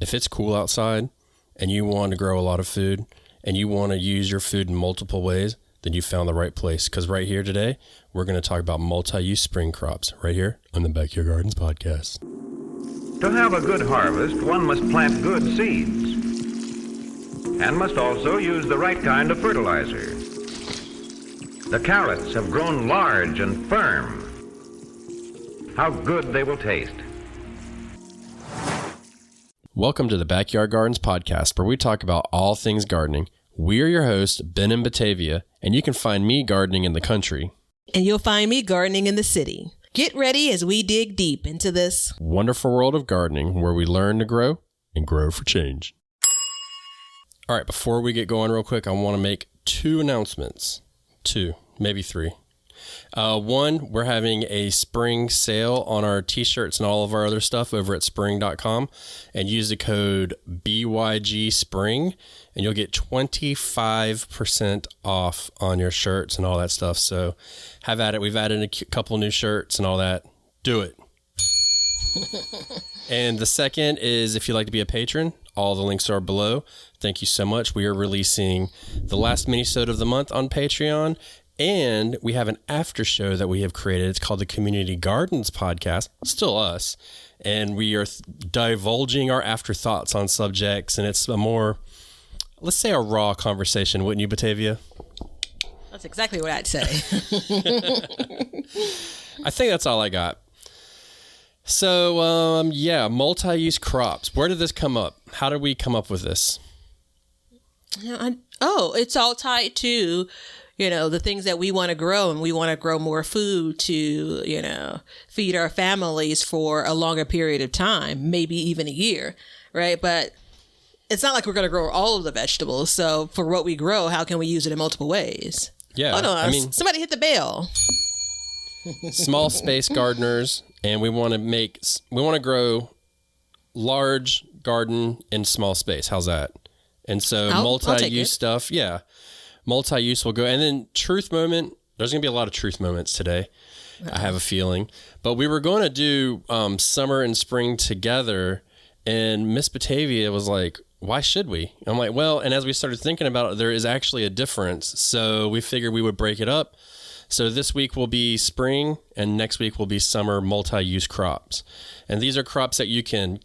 if it's cool outside and you want to grow a lot of food and you want to use your food in multiple ways, then you found the right place. Because right here today, we're going to talk about multi-use spring crops right here on the Backyard Gardens podcast. To have a good harvest, one must plant good seeds and must also use the right kind of fertilizer. The carrots have grown large and firm. How good they will taste. Welcome to the Backyard Gardens podcast, where we talk about all things gardening. We're your hosts, Ben and Batavia, and you can find me gardening in the country. And you'll find me gardening in the city. Get ready as we dig deep into this wonderful world of gardening where we learn to grow and grow for change. All right, before we get going real quick, I want to make two announcements. Two, maybe three. One, we're having a spring sale on our t-shirts and all of our other stuff over at spring.com, and use the code BYGSPRING and you'll get 25% off on your shirts and all that stuff. So have at it. We've added a couple new shirts and all that. Do it. And the second is, if you'd like to be a patron, all the links are below. Thank you so much. We are releasing the last mini-sode of the month on Patreon. And we have an after show that we have created. It's called the Community Gardens Podcast. Still us. And we are divulging our afterthoughts on subjects. And it's a more, let's say, a raw conversation. Wouldn't you, Batavia? That's exactly what I'd say. I think that's all I got. So, multi-use crops. Where did this come up? How did we come up with this? It's all tied to the things that we want to grow, and we want to grow more food to, feed our families for a longer period of time, maybe even a year, right? But it's not like we're going to grow all of the vegetables. So for what we grow, how can we use it in multiple ways? Yeah. Hold on. Somebody hit the bell. Small space gardeners, and we want to grow large garden in small space. How's that? And so multi-use stuff. Yeah. Multi-use will go. And then truth moment. There's going to be a lot of truth moments today. I have a feeling. But we were going to do summer and spring together. And Miss Batavia was like, why should we? I'm like, well, and as we started thinking about it, there is actually a difference. So we figured we would break it up. So this week will be spring and next week will be summer multi-use crops. And these are crops that you can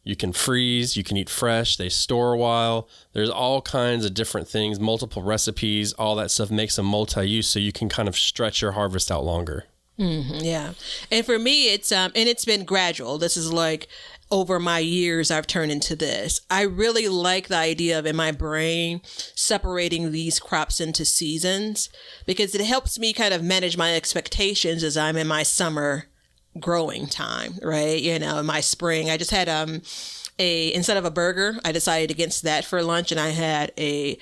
you can freeze, you can eat fresh, they store a while. There's all kinds of different things, multiple recipes, all that stuff makes them multi-use so you can kind of stretch your harvest out longer. Mm-hmm, yeah. And for me, it's been gradual. This is like over my years, I've turned into this. I really like the idea of, in my brain, separating these crops into seasons, because it helps me kind of manage my expectations as I'm in my summer growing time, right? In my spring, I just had instead of a burger, I decided against that for lunch, and I had a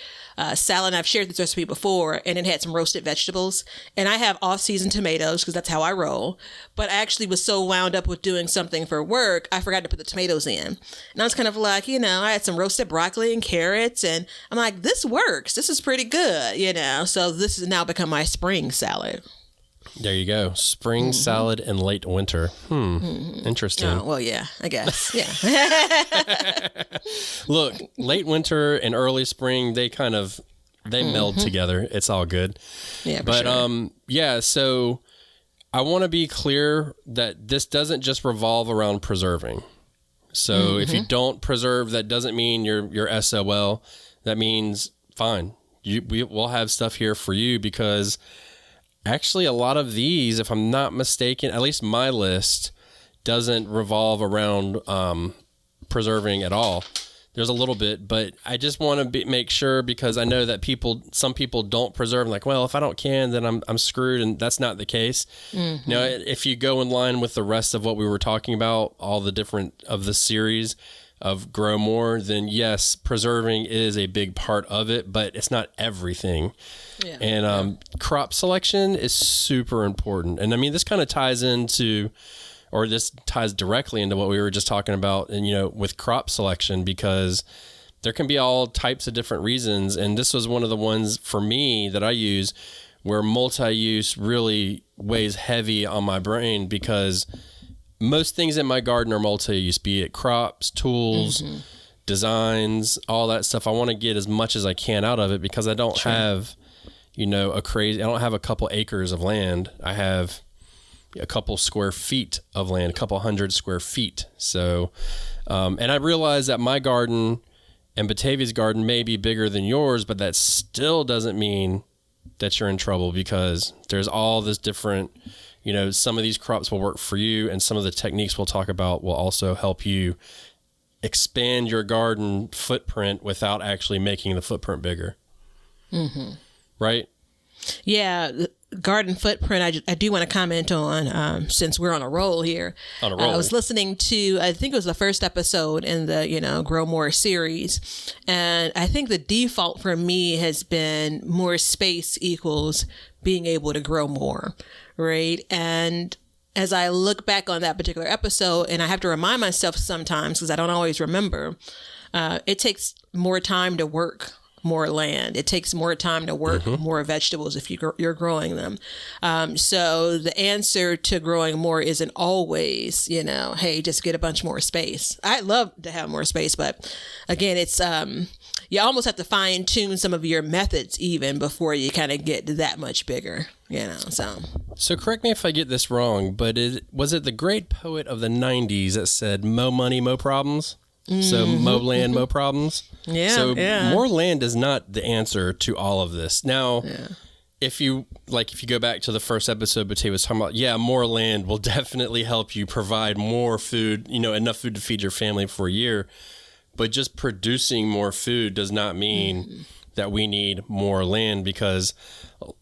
salad. I've shared this recipe before, and it had some roasted vegetables. And I have off-season tomatoes because that's how I roll. But I actually was so wound up with doing something for work, I forgot to put the tomatoes in. And I was kind of like, I had some roasted broccoli and carrots, and I'm like, this works. This is pretty good, So this has now become my spring salad. There you go. Spring salad in late winter. Interesting. Oh, well, yeah, I guess. Yeah. Look, late winter and early spring, they meld together. It's all good. Yeah, but sure. So I want to be clear that this doesn't just revolve around preserving. So if you don't preserve, that doesn't mean you're SOL. That means fine. We'll have stuff here for you, because actually, a lot of these, if I'm not mistaken, at least my list doesn't revolve around preserving at all. There's a little bit, but I just want to make sure, because I know that some people don't preserve. Like, well, if I don't can, then I'm screwed, and that's not the case. Now, if you go in line with the rest of what we were talking about, all the different of the series of Grow More, then yes, preserving is a big part of it, but it's not everything. Yeah. And crop selection is super important. And I mean, this kind of ties directly into what we were just talking about, and with crop selection, because there can be all types of different reasons. And this was one of the ones for me that I use where multi-use really weighs heavy on my brain, because most things in my garden are multi-use, be it crops, tools, designs, all that stuff. I want to get as much as I can out of it because I don't have, I don't have a couple acres of land. I have a couple square feet of land, a couple 100 square feet. So, and I realize that my garden and Batavia's garden may be bigger than yours, but that still doesn't mean that you're in trouble because there's all this different, some of these crops will work for you and some of the techniques we'll talk about will also help you expand your garden footprint without actually making the footprint bigger. Right? Yeah. Garden footprint, I do want to comment on, since we're on a roll here. I was listening to, I think it was the first episode in the, Grow More series. And I think the default for me has been more space equals being able to grow more, right? And as I look back on that particular episode, and I have to remind myself sometimes because I don't always remember, it takes more time to work more land. It takes more time to work more vegetables if you're growing them. So the answer to growing more isn't always, hey, just get a bunch more space. I'd love to have more space, but again, it's you almost have to fine tune some of your methods even before you kind of get that much bigger, So correct me if I get this wrong, but was it the great poet of the 90s that said, "Mo money, mo problems"? So mo land, mo problems. Yeah. So more land is not the answer to all of this. Now, if you go back to the first episode, Batavia was talking about, more land will definitely help you provide more food, enough food to feed your family for a year. But just producing more food does not mean that we need more land because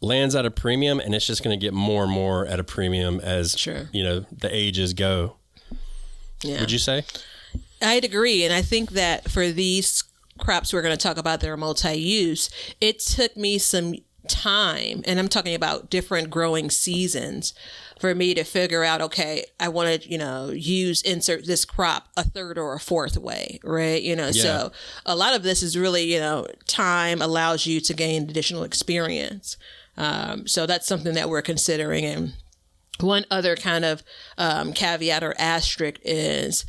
land's at a premium and it's just going to get more and more at a premium as, the ages go. Yeah. Would you say? I'd agree. And I think that for these crops we're going to talk about that are multi-use, it took me some time, and I'm talking about different growing seasons, for me to figure out, okay, I want to, insert this crop a third or a fourth way, right? So a lot of this is really, time allows you to gain additional experience. So that's something that we're considering. And one other kind of caveat or asterisk is,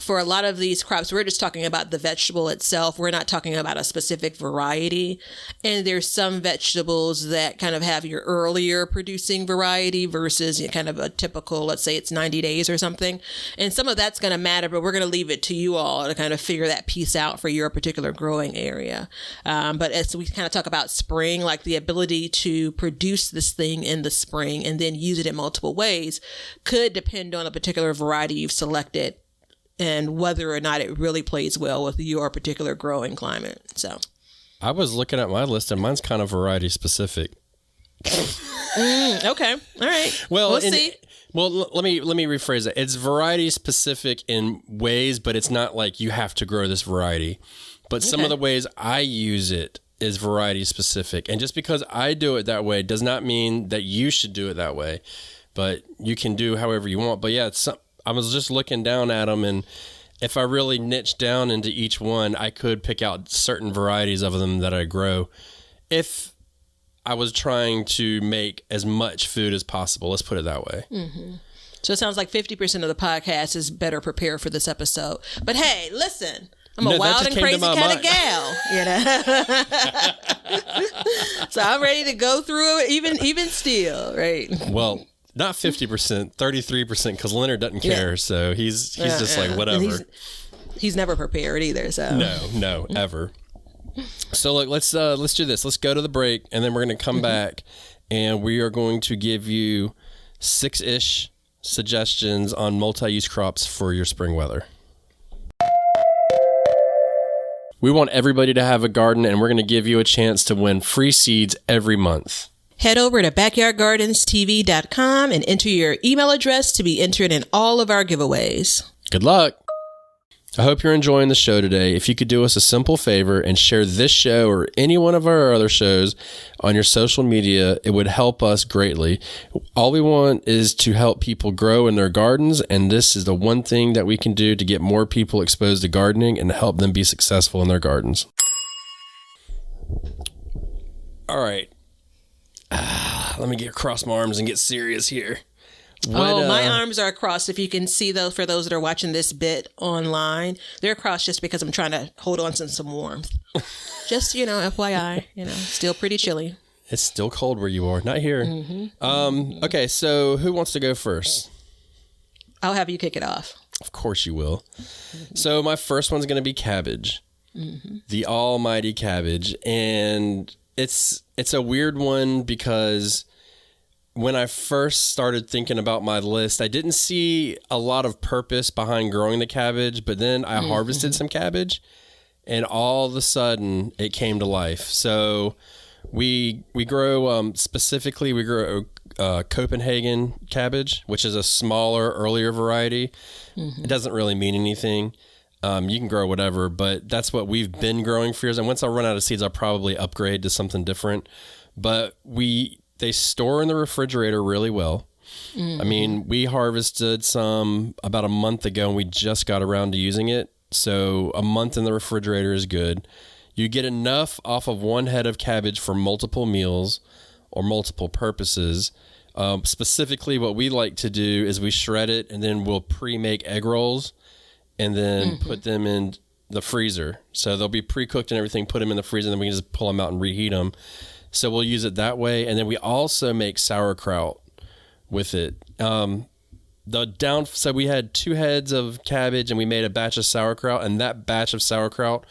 for a lot of these crops, we're just talking about the vegetable itself. We're not talking about a specific variety. And there's some vegetables that kind of have your earlier producing variety versus kind of a typical, let's say it's 90 days or something. And some of that's going to matter, but we're going to leave it to you all to kind of figure that piece out for your particular growing area. But as we kind of talk about spring, like the ability to produce this thing in the spring and then use it in multiple ways could depend on a particular variety you've selected and whether or not it really plays well with your particular growing climate. So I was looking at my list and mine's kind of variety specific. Okay. All right. Well, we'll see. Well, let me rephrase it. It's variety specific in ways, but it's not like you have to grow this variety. But some of the ways I use it is variety specific. And just because I do it that way does not mean that you should do it that way. But you can do however you want. But yeah, I was just looking down at them, and if I really niche down into each one, I could pick out certain varieties of them that I grow if I was trying to make as much food as possible. Let's put it that way. So it sounds like 50% of the podcast is better prepared for this episode. But hey, listen, I'm a wild and crazy kind of gal, So I'm ready to go through it even still, right? Well, not 50%, 33%, because Leonard doesn't care. So he's just like, whatever. He's never prepared either. So no, ever. So look, let's do this. Let's go to the break, and then we're going to come back, and we are going to give you 6-ish suggestions on multi-use crops for your spring weather. We want everybody to have a garden, and we're going to give you a chance to win free seeds every month. Head over to backyardgardenstv.com and enter your email address to be entered in all of our giveaways. Good luck. I hope you're enjoying the show today. If you could do us a simple favor and share this show or any one of our other shows on your social media, it would help us greatly. All we want is to help people grow in their gardens, and this is the one thing that we can do to get more people exposed to gardening and help them be successful in their gardens. All right. Let me get across my arms and get serious here. My arms are crossed. If you can see those, for those that are watching this bit online, they're crossed just because I'm trying to hold on to some warmth. Just, FYI, still pretty chilly. It's still cold where you are, not here. Okay, so who wants to go first? I'll have you kick it off. Of course you will. So my first one's going to be cabbage. The almighty cabbage. And it's a weird one because when I first started thinking about my list, I didn't see a lot of purpose behind growing the cabbage, but then I harvested some cabbage and all of a sudden it came to life. So we grow, specifically we grow Copenhagen cabbage, which is a smaller, earlier variety. It doesn't really mean anything. You can grow whatever, but that's what we've been growing for years. And once I run out of seeds, I'll probably upgrade to something different. But they store in the refrigerator really well. I mean, we harvested some about a month ago and we just got around to using it. So a month in the refrigerator is good. You get enough off of one head of cabbage for multiple meals or multiple purposes. Specifically, what we like to do is we shred it and then we'll pre-make egg rolls and then put them in the freezer. So they'll be pre-cooked and everything, put them in the freezer, and then we can just pull them out and reheat them. So we'll use it that way. And then we also make sauerkraut with it. So we had 2 heads of cabbage and we made a batch of sauerkraut, and that batch of sauerkraut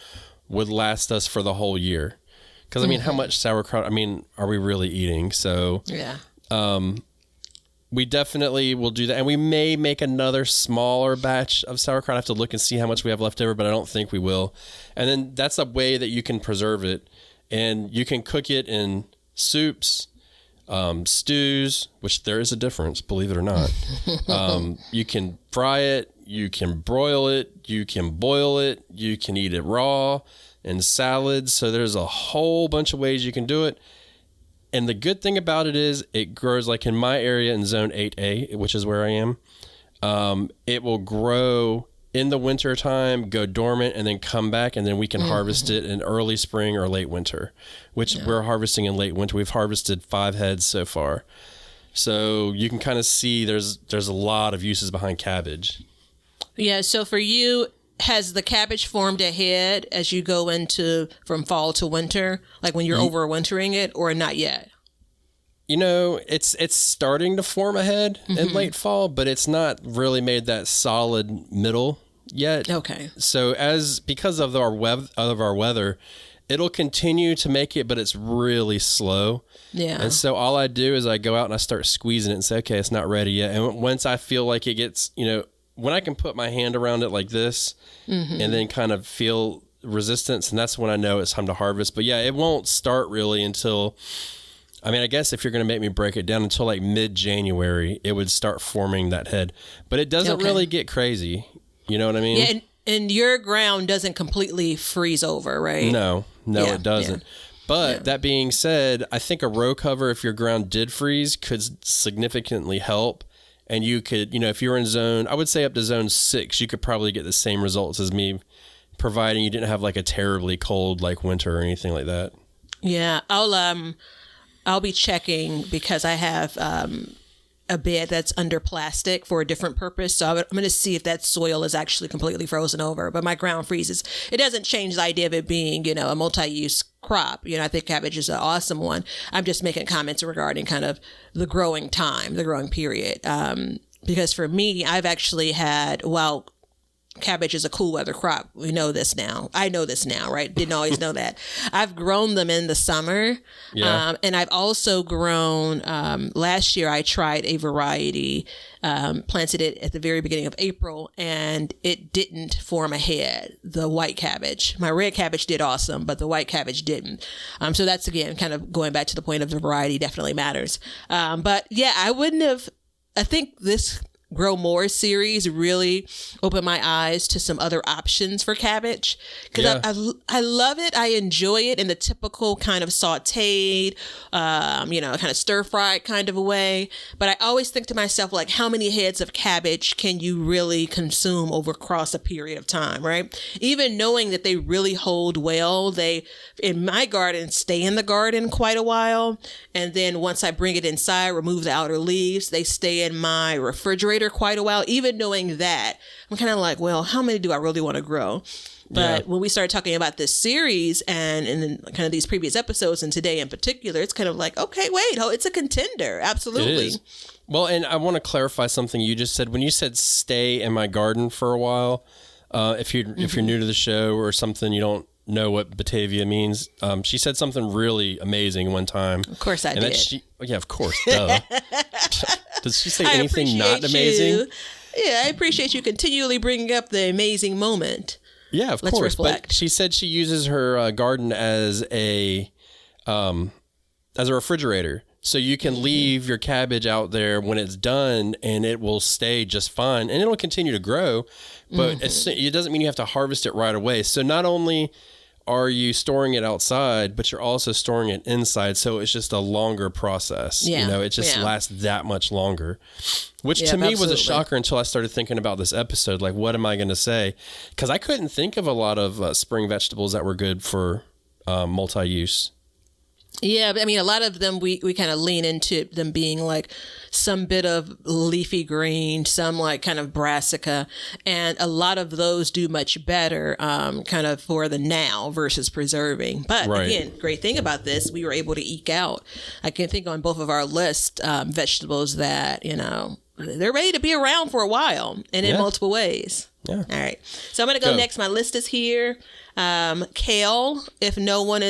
would last us for the whole year. Because, I mean, how much sauerkraut, are we really eating? So yeah. We definitely will do that. And we may make another smaller batch of sauerkraut. I have to look and see how much we have left over, but I don't think we will. And then that's a way that you can preserve it. And you can cook it in soups, stews, which there is a difference, believe it or not. You can fry it, you can broil it, you can boil it, you can eat it raw, in salads. So there's a whole bunch of ways you can do it. And the good thing about it is it grows, like in my area in zone 8A, which is where I am. It will grow in the winter time, go dormant, and then come back, and then we can harvest it in early spring or late winter, which we're harvesting in late winter. We've harvested 5 heads so far. So you can kind of see there's a lot of uses behind cabbage. Yeah, so for you, has the cabbage formed a head as you go into from fall to winter, like when you're overwintering it, or not yet? It's starting to form a head in late fall, but it's not really made that solid middle yet. Okay. So because of our weather, it'll continue to make it, but it's really slow. Yeah. And so all I do is I go out and I start squeezing it and say, okay, it's not ready yet. And once I feel like it gets, when I can put my hand around it like this and then kind of feel resistance, and that's when I know it's time to harvest. But yeah, it won't start really until, I guess if you're going to make me break it down, until like mid-January, it would start forming that head. But it doesn't really get crazy. You know what I mean? Yeah, and your ground doesn't completely freeze over, right? No, it doesn't. Yeah. But that being said, I think a row cover, if your ground did freeze, could significantly help. And you could, if you're in zone, I would say up to zone 6, you could probably get the same results as me, providing you didn't have like a terribly cold like winter or anything like that. Yeah, I'll be checking because I have a bed that's under plastic for a different purpose. So I'm going to see if that soil is actually completely frozen over. But my ground freezes. It doesn't change the idea of it being, a multi-use crop. I think cabbage is an awesome one. I'm just making comments regarding kind of the growing time, the growing period. Because for me, I've actually had, cabbage is a cool weather crop. We know this now. I know this now, right? Didn't always know that. I've grown them in the summer. Yeah. And I've also grown, last year I tried a variety, planted it at the very beginning of April, and it didn't form a head, the white cabbage. My red cabbage did awesome, but the white cabbage didn't. So that's, again, kind of going back to the point of the variety definitely matters. But yeah, I think this Grow More series really opened my eyes to some other options for cabbage, because I love it. I enjoy it in the typical kind of sauteed, kind of stir fried kind of a way. But I always think to myself, like, how many heads of cabbage can you really consume across a period of time, right? Even knowing that they really hold well, they, in my garden, stay in the garden quite a while. And then once I bring it inside, remove the outer leaves, they stay in my refrigerator quite a while. Even knowing that, I'm kind of like, well, how many do I really want to grow? But when we started talking about this series and then kind of these previous episodes and today in particular, it's kind of like, okay, wait, it's a contender. Absolutely. It is. Well, and I want to clarify something you just said. When you said stay in my garden for a while, if you're new to the show or something, you don't know what Batavia means. She said something really amazing one time. Of course I did. Of course. Duh. Does she say anything not amazing? Yeah, I appreciate you continually bringing up the amazing moment. Yeah, of course. Reflect. But she said she uses her garden as a refrigerator. So you can leave your cabbage out there when it's done and it will stay just fine and it'll continue to grow. But it doesn't mean you have to harvest it right away. So not only are you storing it outside, but you're also storing it inside. So it's just a longer process. Yeah. It just lasts that much longer, which to me was a shocker until I started thinking about this episode. Like, what am I going to say? Because I couldn't think of a lot of spring vegetables that were good for multi-use. Yeah, but I mean, a lot of them, we kind of lean into them being like some bit of leafy green, some like kind of brassica, and a lot of those do much better kind of for the now versus preserving. But again, great thing about this, we were able to eke out, I can think on both of our list, vegetables that, they're ready to be around for a while and in multiple ways. Yeah. All right. So I'm going to go next. My list is here. Kale, if no one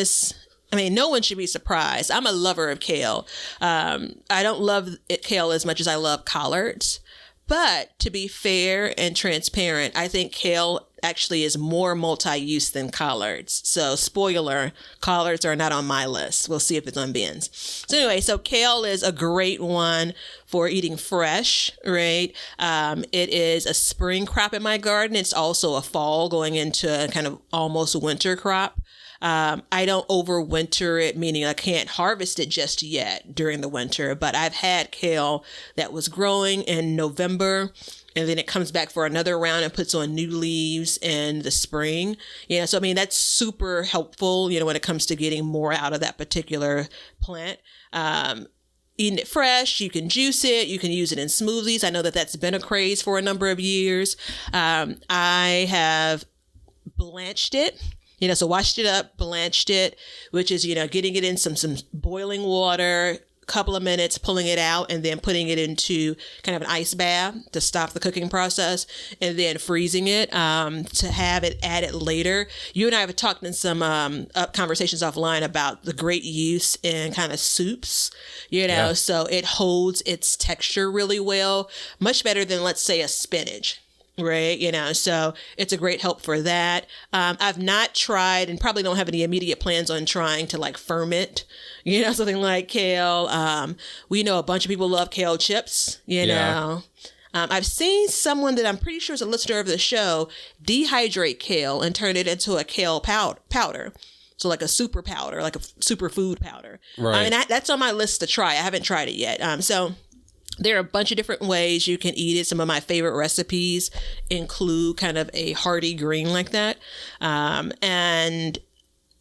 should be surprised. I'm a lover of kale. I don't love kale as much as I love collards. But to be fair and transparent, I think kale actually is more multi-use than collards. So spoiler, collards are not on my list. We'll see if it's on Ben's. So anyway, so kale is a great one for eating fresh, right? It is a spring crop in my garden. It's also a fall going into a kind of almost winter crop. I don't overwinter it, meaning I can't harvest it just yet during the winter, but I've had kale that was growing in November and then it comes back for another round and puts on new leaves in the spring. So I mean, that's super helpful, when it comes to getting more out of that particular plant. Eating it fresh, you can juice it, you can use it in smoothies. I know that that's been a craze for a number of years. I have blanched it. So washed it up, blanched it, which is, getting it in some boiling water, couple of minutes, pulling it out, and then putting it into kind of an ice bath to stop the cooking process, and then freezing it to have it added later. You and I have talked in some conversations offline about the great use in kind of soups, so it holds its texture really well, much better than, let's say, a spinach. Right. So it's a great help for that. I've not tried and probably don't have any immediate plans on trying to like ferment, something like kale. We know a bunch of people love kale chips, I've seen someone that I'm pretty sure is a listener of the show dehydrate kale and turn it into a kale powder. So like a super powder, like a superfood powder. Right. That's on my list to try. I haven't tried it yet. So there are a bunch of different ways you can eat it. Some of my favorite recipes include kind of a hearty green like that. And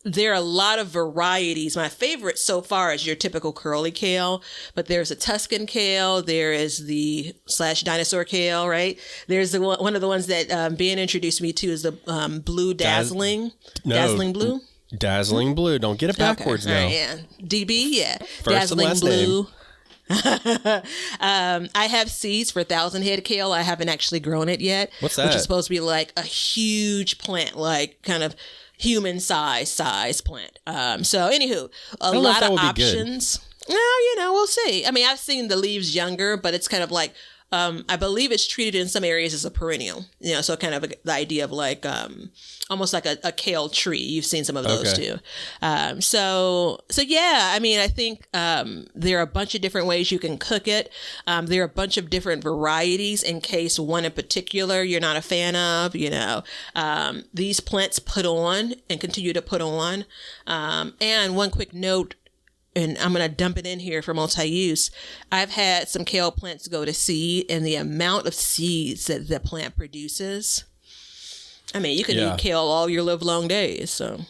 there are a lot of varieties. My favorite so far is your typical curly kale, but there's a Tuscan kale. There is the /dinosaur kale, right? There's one of the ones that Ben introduced me to is the blue dazzling blue. Dazzling blue. Don't get it backwards now. Right, yeah. DB, yeah. First dazzling and last blue. Name. I have seeds for 1,000 head kale. I haven't actually grown it yet. What's that? Which is supposed to be like a huge plant, like kind of human size plant. So anywho, a lot of options. No, we'll see. I mean, I've seen the leaves younger, but it's kind of like I believe it's treated in some areas as a perennial, so kind of the idea of like almost like a kale tree. You've seen some of those too. So yeah, I mean, I think there are a bunch of different ways you can cook it. There are a bunch of different varieties in case one in particular you're not a fan of, these plants put on and continue to put on. And one quick note, and I'm going to dump it in here for multi-use. I've had some kale plants go to seed, and the amount of seeds that the plant produces. I mean, you can eat kale all your live long days. So,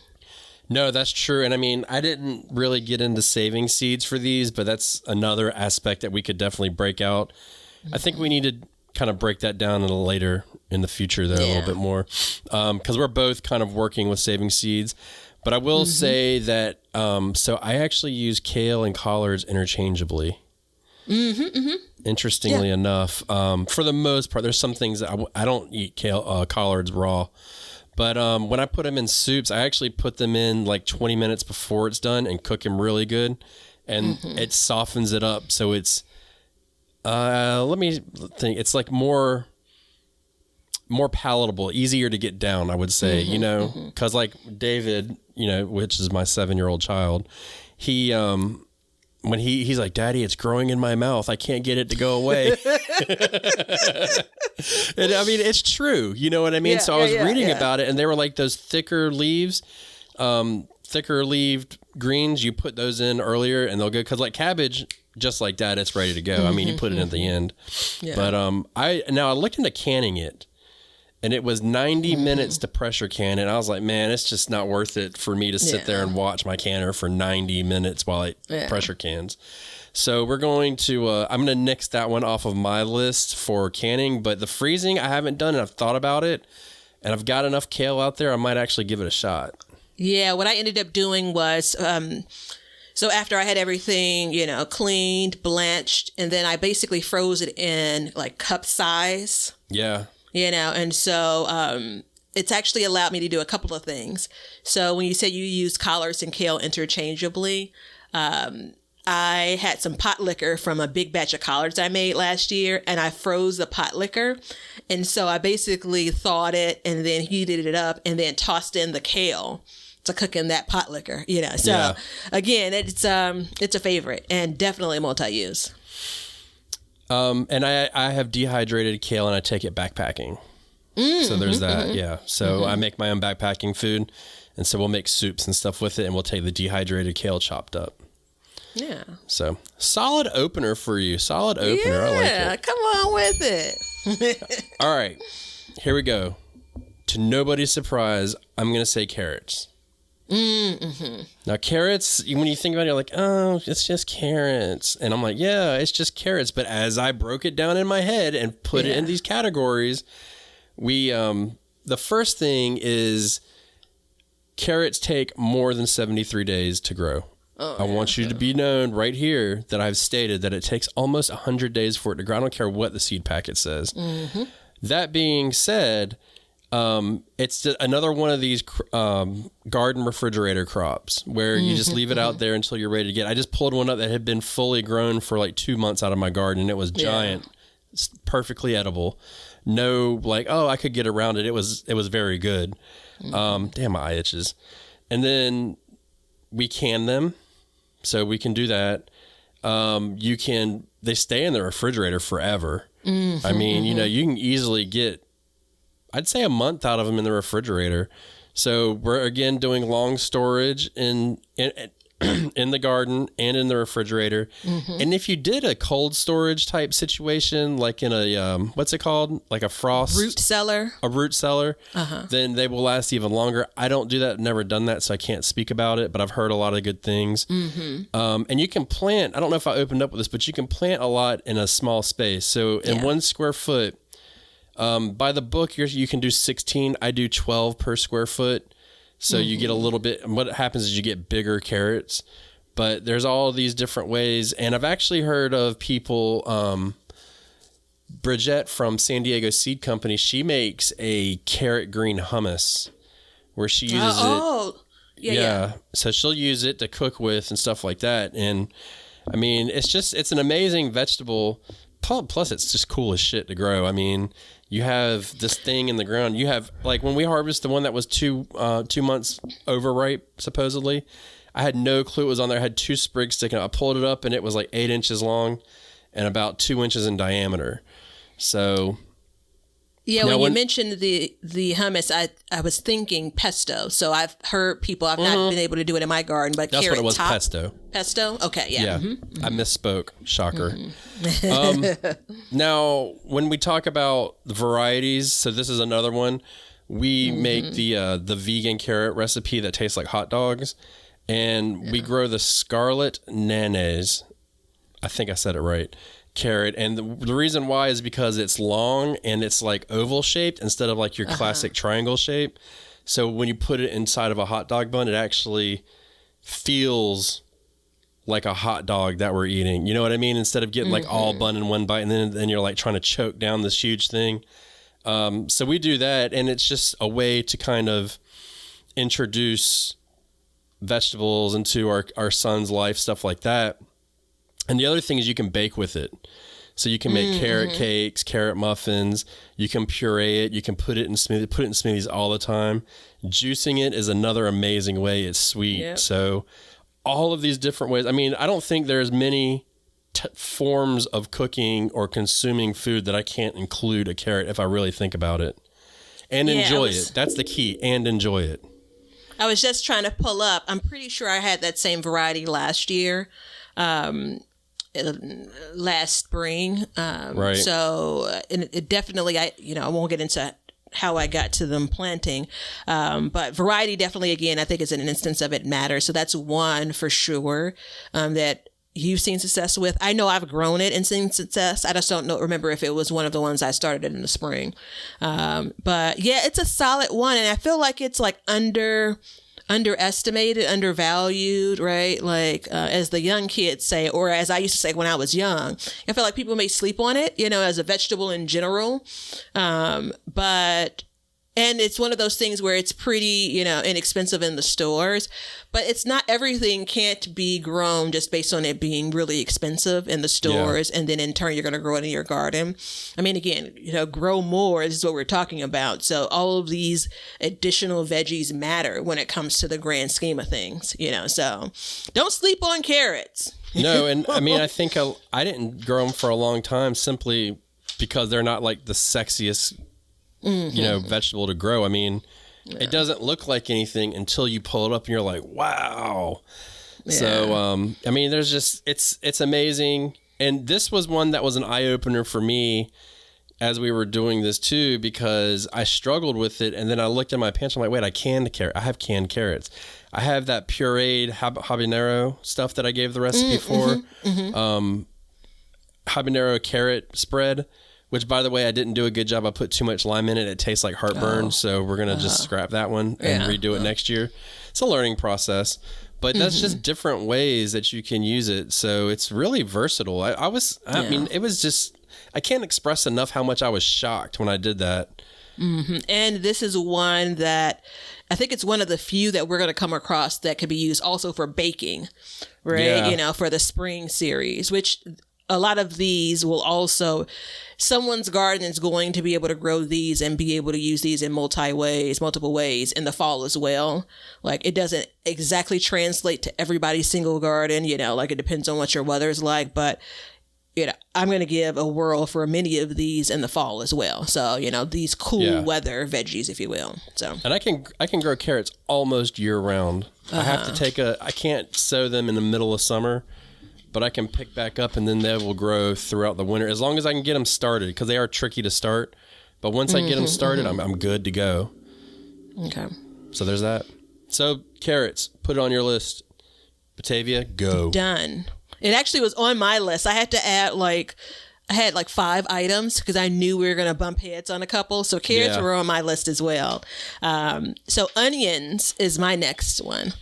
no, that's true. And I mean, I didn't really get into saving seeds for these, but that's another aspect that we could definitely break out. I think we need to kind of break that down a little later in the future, though, a little bit more, because we're both kind of working with saving seeds. But I will say that, so I actually use kale and collards interchangeably. Interestingly enough, for the most part, there's some things that I don't eat collards raw. But when I put them in soups, I actually put them in like 20 minutes before it's done and cook them really good. And it softens it up. So it's, let me think, it's like more palatable, easier to get down, I would say, because like David, which is my 7-year-old child, he, when he's like, Daddy, it's growing in my mouth. I can't get it to go away. And I mean, it's true. You know what I mean? So I was reading about it, and they were like those thicker leaves, thicker leaved greens. You put those in earlier and they'll go, because like cabbage, just like that, it's ready to go. I mean, you put it at the end. But I looked into canning it. And it was 90 minutes to pressure can. And I was like, man, it's just not worth it for me to sit there and watch my canner for 90 minutes while it pressure cans. So we're going to, I'm going to nix that one off of my list for canning. But the freezing, I haven't done, and I've thought about it. And I've got enough kale out there, I might actually give it a shot. Yeah, what I ended up doing was, so after I had everything, cleaned, blanched, and then I basically froze it in like cup size. Yeah. And so it's actually allowed me to do a couple of things. So when you said you use collards and kale interchangeably, I had some pot liquor from a big batch of collards I made last year, and I froze the pot liquor. And so I basically thawed it and then heated it up and then tossed in the kale to cook in that pot liquor, So again, it's a favorite and definitely multi-use. And I have dehydrated kale, and I take it backpacking. So there's that. Yeah. So I make my own backpacking food. And so we'll make soups and stuff with it, and we'll take the dehydrated kale chopped up. Yeah. So solid opener for you. Solid opener. I like it. Yeah. Come on with it. All right. Here we go. To nobody's surprise, I'm going to say carrots. Now carrots, when you think about it, you're like, oh, it's just carrots. And I'm like, yeah, it's just carrots. But as I broke it down in my head and put it in these categories, the first thing is carrots take more than 73 days to grow. I want you to be known right here that I've stated that it takes almost 100 days for it to grow. I don't care what the seed packet says. That being said, it's another one of these garden refrigerator crops where you just leave it out there until you're ready to get. I just pulled one up that had been fully grown for like 2 months out of my garden, and it was giant, perfectly edible. No, like, oh, I could get around it. It was very good. Damn, my eye itches. And then we can them, so we can do that. They stay in the refrigerator forever. I mean, you can easily get, I'd say, a month out of them in the refrigerator. So we're again doing long storage in the garden and in the refrigerator. And if you did a cold storage type situation, like in a what's it called, like a root cellar, then they will last even longer. I don't do that. Never done that, so I can't speak about it. But I've heard a lot of good things. And you can plant. I don't know if I opened up with this, but you can plant a lot in a small space. So in 1 square foot. By the book, you can do 16. I do 12 per square foot. So you get a little bit, and what happens is you get bigger carrots, but there's all these different ways. And I've actually heard of people, Bridget from San Diego Seed Company, she makes a carrot green hummus where she uses it. So she'll use it to cook with and stuff like that. And I mean, it's an amazing vegetable. Plus, it's just cool as shit to grow. I mean, you have this thing in the ground. You have, like, when we harvest the one that was 2 months overripe, supposedly, I had no clue it was on there. I had 2 sprigs sticking up. I pulled it up, and it was like 8 inches long and about 2 inches in diameter. So... Yeah, when you mentioned the hummus, I was thinking pesto. So I've heard people, I've not been able to do it in my garden, but that's carrot what it was, top. pesto. Pesto? Okay, yeah. I misspoke. Shocker. Now, when we talk about the varieties, so this is another one. We make the vegan carrot recipe that tastes like hot dogs, and we grow the Scarlet Nannaise. I think I said it right. Carrot, and the reason why is because it's long and it's like oval shaped instead of like your classic triangle shape. So when you put it inside of a hot dog bun, it actually feels like a hot dog that we're eating. You know what I mean? Instead of getting like all bun in one bite, and then you're like trying to choke down this huge thing. So we do that, and it's just a way to kind of introduce vegetables into our son's life, stuff like that. And the other thing is you can bake with it. So you can make carrot cakes, carrot muffins. You can puree it. You can put it in smoothies all the time. Juicing it is another amazing way. It's sweet. Yep. So all of these different ways. I mean, I don't think there's many forms of cooking or consuming food that I can't include a carrot if I really think about it. And enjoy it. That's the key. And enjoy it. I was just trying to pull up. I'm pretty sure I had that same variety last year. Last spring. Right. So it definitely, I won't get into how I got to them planting. But variety definitely, again, I think is an instance of it matters. So that's one for sure, that you've seen success with. I know I've grown it and seen success. I just don't remember if it was one of the ones I started in the spring. But yeah, it's a solid one. And I feel like it's like underestimated, undervalued, right? Like, as the young kids say, or as I used to say when I was young, I feel like people may sleep on it, as a vegetable in general. And it's one of those things where it's pretty, inexpensive in the stores, but it's not, everything can't be grown just based on it being really expensive in the stores. Yeah. And then in turn, you're going to grow it in your garden. I mean, again, grow more is what we're talking about. So all of these additional veggies matter when it comes to the grand scheme of things, so don't sleep on carrots. No. And I mean, I think I didn't grow them for a long time simply because they're not like the sexiest vegetable to grow. I mean, it doesn't look like anything until you pull it up and you're like, wow. Yeah. So, I mean, there's just, it's amazing. And this was one that was an eye opener for me as we were doing this too, because I struggled with it. And then I looked at my pantry. I'm like, wait, I have canned carrots. I have that pureed habanero stuff that I gave the recipe for. Habanero carrot spread. Which, by the way, I didn't do a good job. I put too much lime in it. It tastes like heartburn. So we're going to just scrap that one and redo it next year. It's a learning process. But that's just different ways that you can use it. So it's really versatile. I mean, it was just, I can't express enough how much I was shocked when I did that. Mm-hmm. And this is one that I think it's one of the few that we're going to come across that could be used also for baking, right? Yeah. For the spring series, which a lot of these will also, someone's garden is going to be able to grow these and be able to use these in multiple ways in the fall as well. Like, it doesn't exactly translate to everybody's single garden, like it depends on what your weather is like, but I'm going to give a whirl for many of these in the fall as well. So, these cool weather veggies, if you will. So, and I can grow carrots almost year round. I have to I can't sow them in the middle of summer, but I can pick back up and then they will grow throughout the winter as long as I can get them started, because they are tricky to start. But once I get them started, I'm good to go. Okay. So there's that. So carrots, put it on your list. Batavia, go. Done. It actually was on my list. I had to add I had 5 items because I knew we were going to bump heads on a couple. So carrots were on my list as well. So onions is my next one.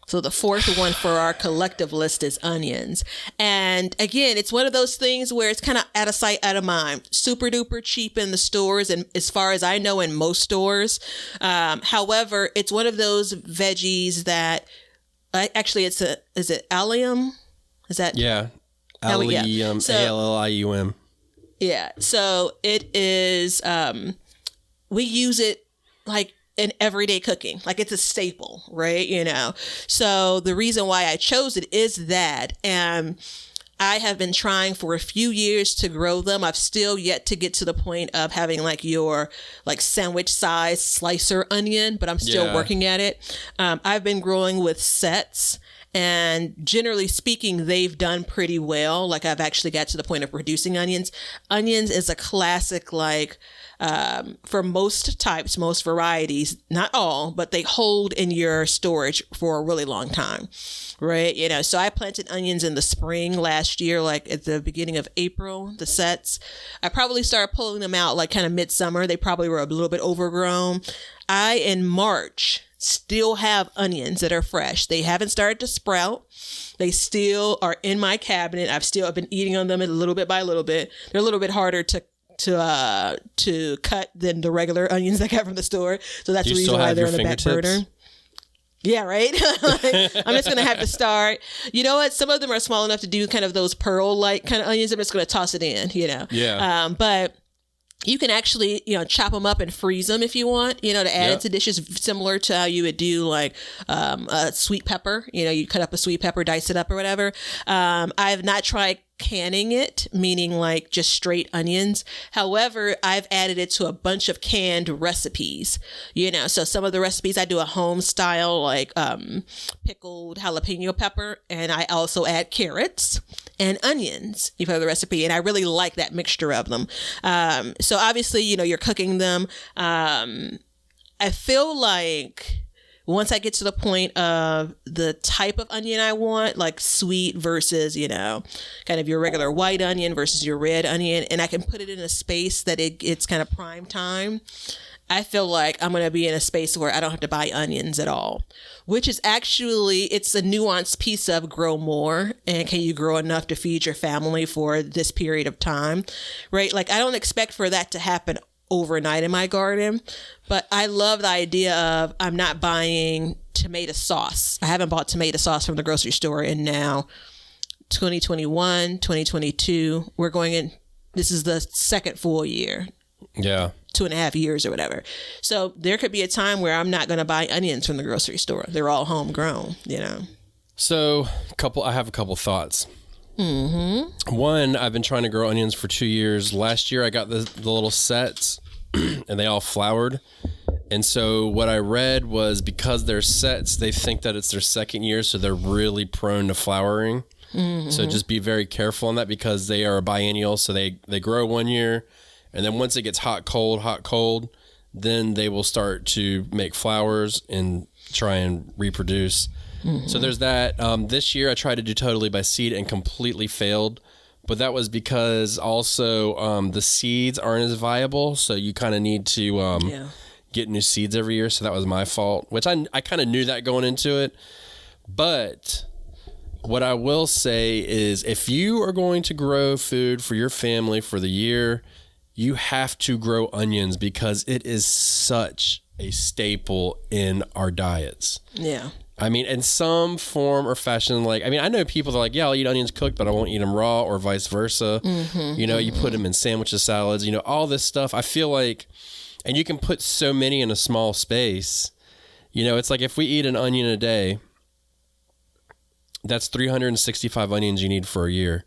So the fourth one for our collective list is onions. And again, it's one of those things where it's kind of out of sight, out of mind. Super duper cheap in the stores, and as far as I know, in most stores. However, it's one of those veggies that actually is it allium? Is that? Yeah. Allium, So, Allium. Yeah. So it is, we use it like in everyday cooking. Like it's a staple, right? You know, so the reason why I chose it is that, and I have been trying for a few years to grow them. I've still yet to get to the point of having like your like sandwich size slicer onion, but I'm still working at it. I've been growing with sets. And generally speaking, they've done pretty well. Like I've actually got to the point of producing onions. Onions is a classic, like for most types, most varieties, not all, but they hold in your storage for a really long time, right? You know, so I planted onions in the spring last year, like at the beginning of April, the sets. I probably started pulling them out like kind of midsummer. They probably were a little bit overgrown. In March, still have onions that are fresh. They haven't started to sprout. They still are in my cabinet. I've been eating on them a little bit by a little bit. They're a little bit harder to cut than the regular onions I got from the store. So that's the reason why they're in the back burner. Yeah, right? I'm just going to have to start. You know what? Some of them are small enough to do kind of those pearl-like kind of onions. I'm just going to toss it in, you know? Yeah. But you can actually, you know, chop them up and freeze them if you want, you know, to add into dishes, similar to how you would do like a sweet pepper. You know, you cut up a sweet pepper, dice it up or whatever. I've not tried canning it, meaning like just straight onions. However, I've added it to a bunch of canned recipes, you know, so some of the recipes I do a home style, like pickled jalapeno pepper, and I also add carrots and onions for the recipe. And I really like that mixture of them. So obviously, you know, you're cooking them. I feel like once I get to the point of the type of onion I want, like sweet versus, you know, kind of your regular white onion versus your red onion, and I can put it in a space that it's kind of prime time, I feel like I'm going to be in a space where I don't have to buy onions at all, which is actually, it's a nuanced piece of grow more. And can you grow enough to feed your family for this period of time, right? Like I don't expect for that to happen overnight in my garden, but I love the idea of I'm not buying tomato sauce. I haven't bought tomato sauce from the grocery store in now 2021, 2022. We're going in, this is the second full year. Yeah. 2.5 years or whatever. So there could be a time where I'm not going to buy onions from the grocery store. They're all homegrown, you know? So I have a couple thoughts. Mm-hmm. One, I've been trying to grow onions for 2 years. Last year I got the little sets and they all flowered. And so what I read was because they're sets, they think that it's their second year, so they're really prone to flowering. Mm-hmm. So just be very careful on that because they are a biennial. So they grow 1 year, and then once it gets hot, cold, then they will start to make flowers and try and reproduce. Mm-hmm. So there's that. This year I tried to do totally by seed and completely failed. But that was because also the seeds aren't as viable. So you kind of need to get new seeds every year. So that was my fault, which I kind of knew that going into it. But what I will say is if you are going to grow food for your family for the year, you have to grow onions because it is such a staple in our diets. Yeah. I mean, in some form or fashion, like, I mean, I know people that are like, yeah, I'll eat onions cooked, but I won't eat them raw or vice versa. Mm-hmm, you know, you put them in sandwiches, salads, you know, all this stuff. I feel like, and you can put so many in a small space. You know, it's like if we eat an onion a day, that's 365 onions you need for a year.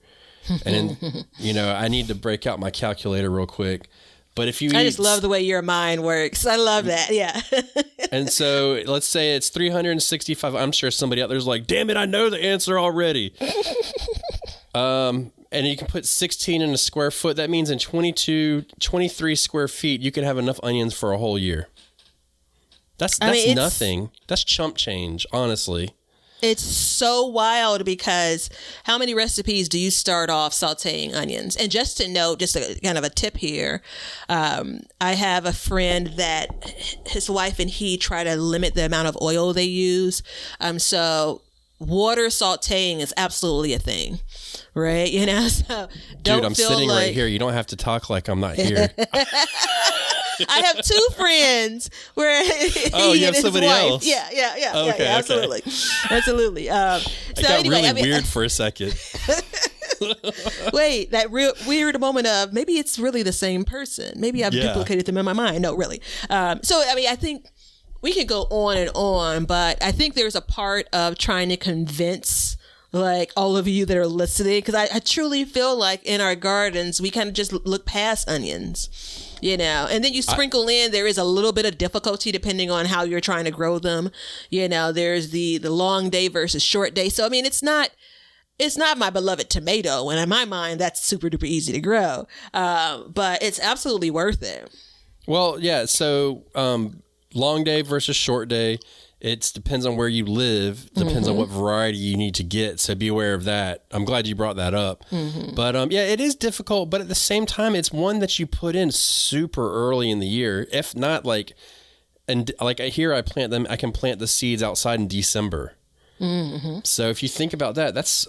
And then, you know, I need to break out my calculator real quick. But if you I just love the way your mind works. I love that. Yeah. And so let's say it's 365. I'm sure somebody out there's like, damn it, I know the answer already. And you can put 16 in a square foot. That means in 23 square feet, you can have enough onions for a whole year. That's nothing. That's chump change, honestly. It's so wild because how many recipes do you start off sauteing onions? And just to note, just a kind of a tip here, I have a friend that his wife and he try to limit the amount of oil they use. So water sauteing is absolutely a thing, right? You know, so don't Dude, I'm feel sitting like... right here. You don't have to talk like I'm not here. I have two friends where you have somebody wife. else. Yeah, Okay, absolutely. Absolutely. So it got anyway, really weird for a second. Wait, that real weird moment of maybe it's really the same person. Maybe I've duplicated them in my mind. No, really. So, I mean, I think we could go on and on, but I think there's a part of trying to convince like all of you that are listening, because I truly feel like in our gardens, we kind of just look past onions, you know, and then you sprinkle in, there is a little bit of difficulty depending on how you're trying to grow them. You know, there's the long day versus short day. So, I mean, it's not my beloved tomato. And in my mind, that's super duper easy to grow. But it's absolutely worth it. Well, yeah. So, long day versus short day. It depends on where you live. Depends on what variety you need to get. So be aware of that. I'm glad you brought that up. But yeah, it is difficult. But at the same time, it's one that you put in super early in the year. If not like, and like here I plant them, I can plant the seeds outside in December. So if you think about that, that's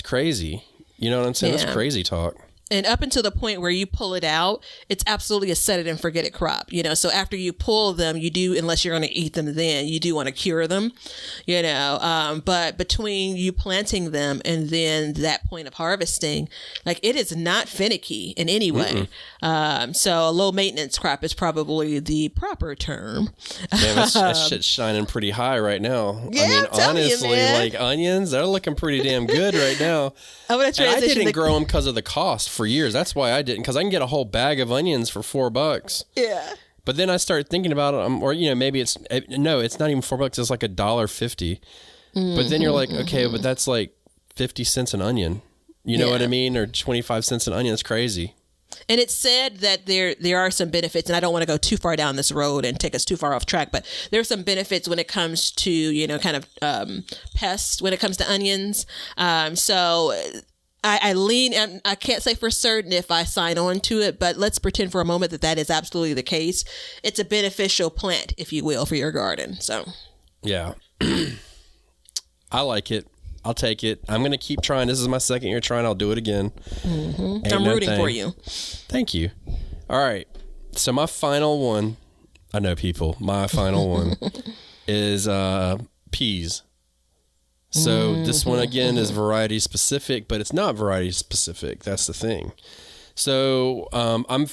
crazy. You know what I'm saying? Yeah. That's crazy talk. And up until the point where you pull it out, it's absolutely a set it and forget it crop, you know. So after you pull them, you do, unless you're going to eat them then, you do want to cure them, you know. But between you planting them and then that point of harvesting, like it is not finicky in any way. So a low maintenance crop is probably the proper term. Man, that shit's shining pretty high right now. Yeah, I mean, honestly, like onions, they're looking pretty damn good right now. I'm gonna transition. I didn't grow them because of the cost for years. That's why I didn't, because I can get a whole bag of onions for $4. Yeah. But then I started thinking about it, or you know, maybe it's not even $4. It's like $1.50. But then you're like, okay, but that's like 50 cents an onion. You know what I mean? Or 25 cents an onion. It's crazy. And it's said that there are some benefits, and I don't want to go too far down this road and take us too far off track, but there's some benefits when it comes to, you know, kind of pests when it comes to onions. So I lean, and I can't say for certain if I sign on to it, but let's pretend for a moment that is absolutely the case. It's a beneficial plant, if you will, for your garden. So, yeah, I like it. I'll take it. I'm going to keep trying. This is my second year trying. I'll do it again. I'm rooting for you. Thank you. All right. So my final one, I know people, my final one is peas. So this one again is variety specific, but it's not variety specific. That's the thing. So I'm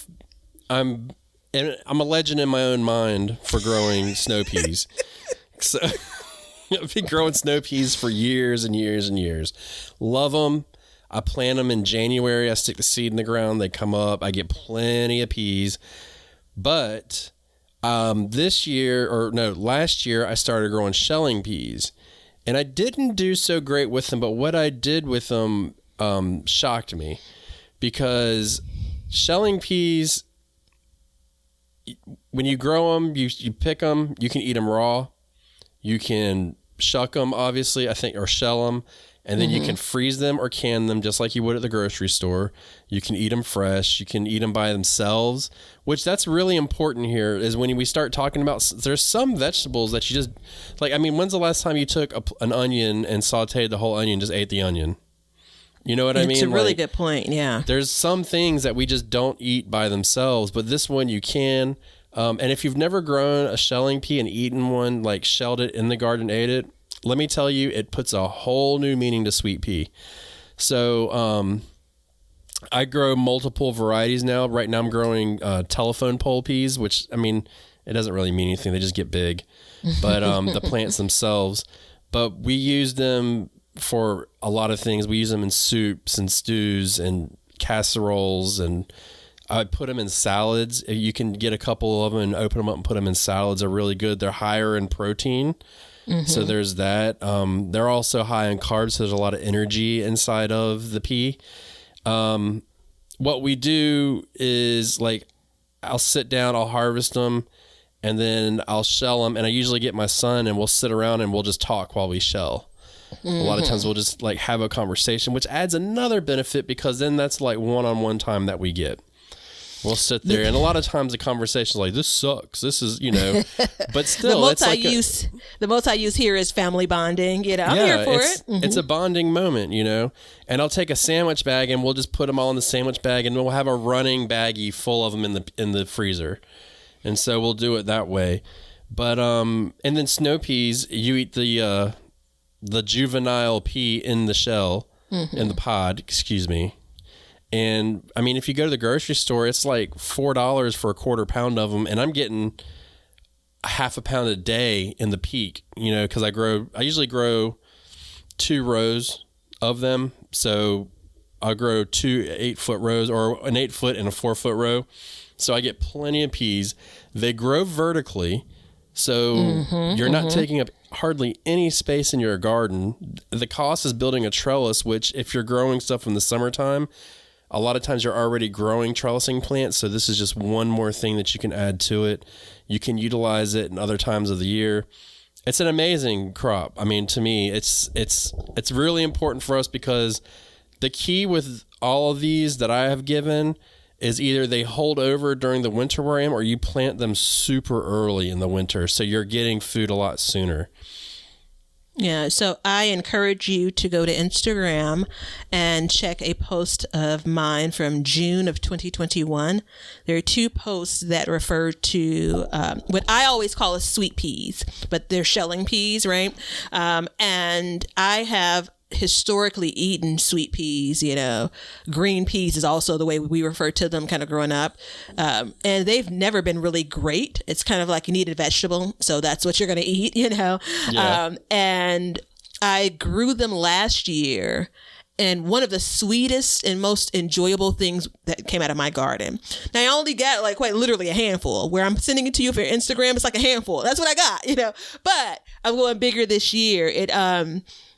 a legend in my own mind for growing snow peas. So I've been growing snow peas for years and years and years. Love them. I plant them in January. I stick the seed in the ground. They come up. I get plenty of peas. But last year, I started growing shelling peas. And I didn't do so great with them, but what I did with them shocked me, because shelling peas, when you grow them, you pick them, you can eat them raw, you can shuck them, obviously, I think, or shell them, and then you can freeze them or can them just like you would at the grocery store. You can eat them fresh. You can eat them by themselves, which that's really important here is when we start talking about, there's some vegetables that you just, like, I mean, when's the last time you took an onion and sauteed the whole onion, just ate the onion? You know what I mean? It's a really good point, yeah. There's some things that we just don't eat by themselves, but this one you can. And if you've never grown a shelling pea and eaten one, like shelled it in the garden, ate it, let me tell you, it puts a whole new meaning to sweet pea. So I grow multiple varieties now. Right now I'm growing telephone pole peas, which, I mean, it doesn't really mean anything. They just get big. But the plants themselves. But we use them for a lot of things. We use them in soups and stews and casseroles, and I put them in salads. You can get a couple of them and open them up and put them in salads. They're really good. They're higher in protein. So there's that. They're also high in carbs, so there's a lot of energy inside of the pea. What we do is, like, I'll sit down, I'll harvest them, and then I'll shell them. And I usually get my son, and we'll sit around and we'll just talk while we shell. A lot of times we'll just like have a conversation, which adds another benefit, because then that's like one-on-one time that we get. We'll sit there, and a lot of times the conversation is like, "This sucks. This is, you know," but still, the multi-use here is family bonding. You know, I'm here for it. It's a bonding moment, you know. And I'll take a sandwich bag, and we'll just put them all in the sandwich bag, and we'll have a running baggie full of them in the freezer, and so we'll do it that way. But and then snow peas, you eat the juvenile pea in the shell. in the pod, excuse me. And I mean, if you go to the grocery store, it's like $4 for a quarter pound of them. And I'm getting a half a pound a day in the peak, because I usually grow 2 rows of them. So I'll grow 2 8-foot rows, or an 8-foot and a 4-foot row. So I get plenty of peas. They grow vertically. So you're not taking up hardly any space in your garden. The cost is building a trellis, which if you're growing stuff in the summertime, a lot of times you're already growing trellising plants. So this is just one more thing that you can add to it. You can utilize it in other times of the year. It's an amazing crop. I mean, to me, it's really important for us, because the key with all of these that I have given is either they hold over during the winter where I am, or you plant them super early in the winter, so you're getting food a lot sooner. Yeah, so I encourage you to go to Instagram and check a post of mine from June of 2021. There are 2 posts that refer to what I always call as sweet peas, but they're shelling peas, right? And I have historically eaten sweet peas. Green peas is also the way we refer to them kind of growing up. And they've never been really great. It's kind of like you need a vegetable, so that's what you're going to eat, Yeah. And I grew them last year. And one of the sweetest and most enjoyable things that came out of my garden. Now, I only got like quite literally a handful. Where I'm sending it to you for Instagram, it's like a handful. That's what I got, But I'm going bigger this year.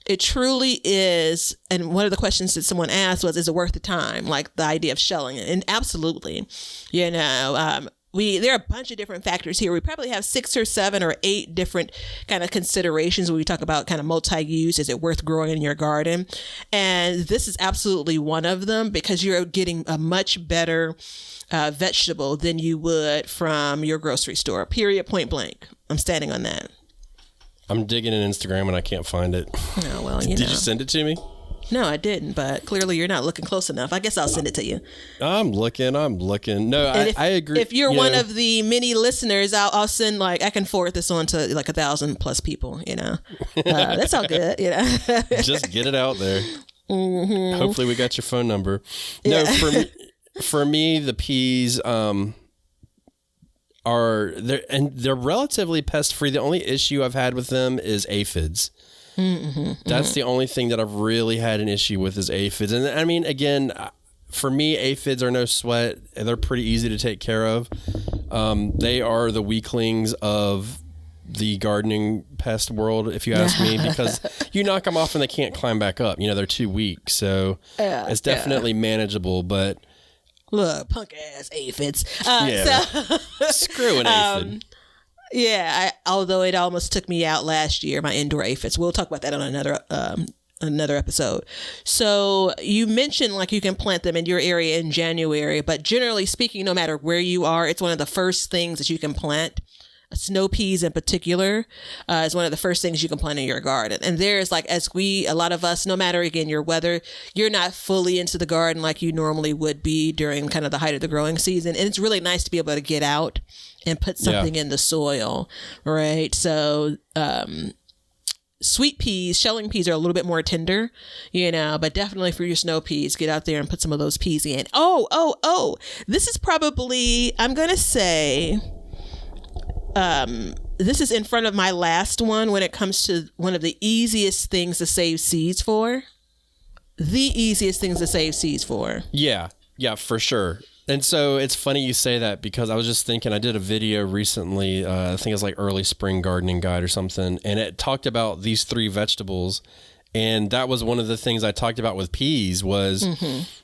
It truly is. And one of the questions that someone asked was, is it worth the time? Like the idea of shelling it. And absolutely, there are a bunch of different factors here. We probably have 6 or 7 or 8 different kind of considerations when we talk about kind of multi-use. Is it worth growing in your garden? And this is absolutely one of them, because you're getting a much better vegetable than you would from your grocery store, period, point blank. I'm standing on that. I'm digging in Instagram and I can't find it. Oh, well, Did you send it to me? No, I didn't, but clearly you're not looking close enough. I guess I'll send it to you. I'm looking. No, I agree. If you're one of the many listeners, I'll send I can forward this on to like 1,000+ people, That's all good, Just get it out there. Mm-hmm. Hopefully we got your phone number. No, for me, the peas, they're relatively pest free. The only issue I've had with them is aphids. That's the only thing that I've really had an issue with is aphids. And I mean, again, for me, aphids are no sweat. They're pretty easy to take care of. They are the weaklings of the gardening pest world, if you ask me, because you knock them off and they can't climb back up. They're too weak. So it's definitely manageable, but look, punk ass aphids. Screw an aphid. Although it almost took me out last year, my indoor aphids. We'll talk about that on another episode. So you mentioned you can plant them in your area in January, but generally speaking, no matter where you are, it's one of the first things that you can plant. Snow peas in particular is one of the first things you can plant in your garden. And there's a lot of us, no matter again your weather, you're not fully into the garden like you normally would be during kind of the height of the growing season. And it's really nice to be able to get out and put something in the soil, right? So sweet peas, shelling peas are a little bit more tender, but definitely for your snow peas, get out there and put some of those peas in. Oh, this is probably, I'm going to say, this is in front of my last one when it comes to one of the easiest things to save seeds for. The easiest things to save seeds for. Yeah, for sure. And so it's funny you say that, because I was just thinking, I did a video recently, I think it was like Early Spring Gardening Guide or something, and it talked about these 3 vegetables. And that was one of the things I talked about with peas was,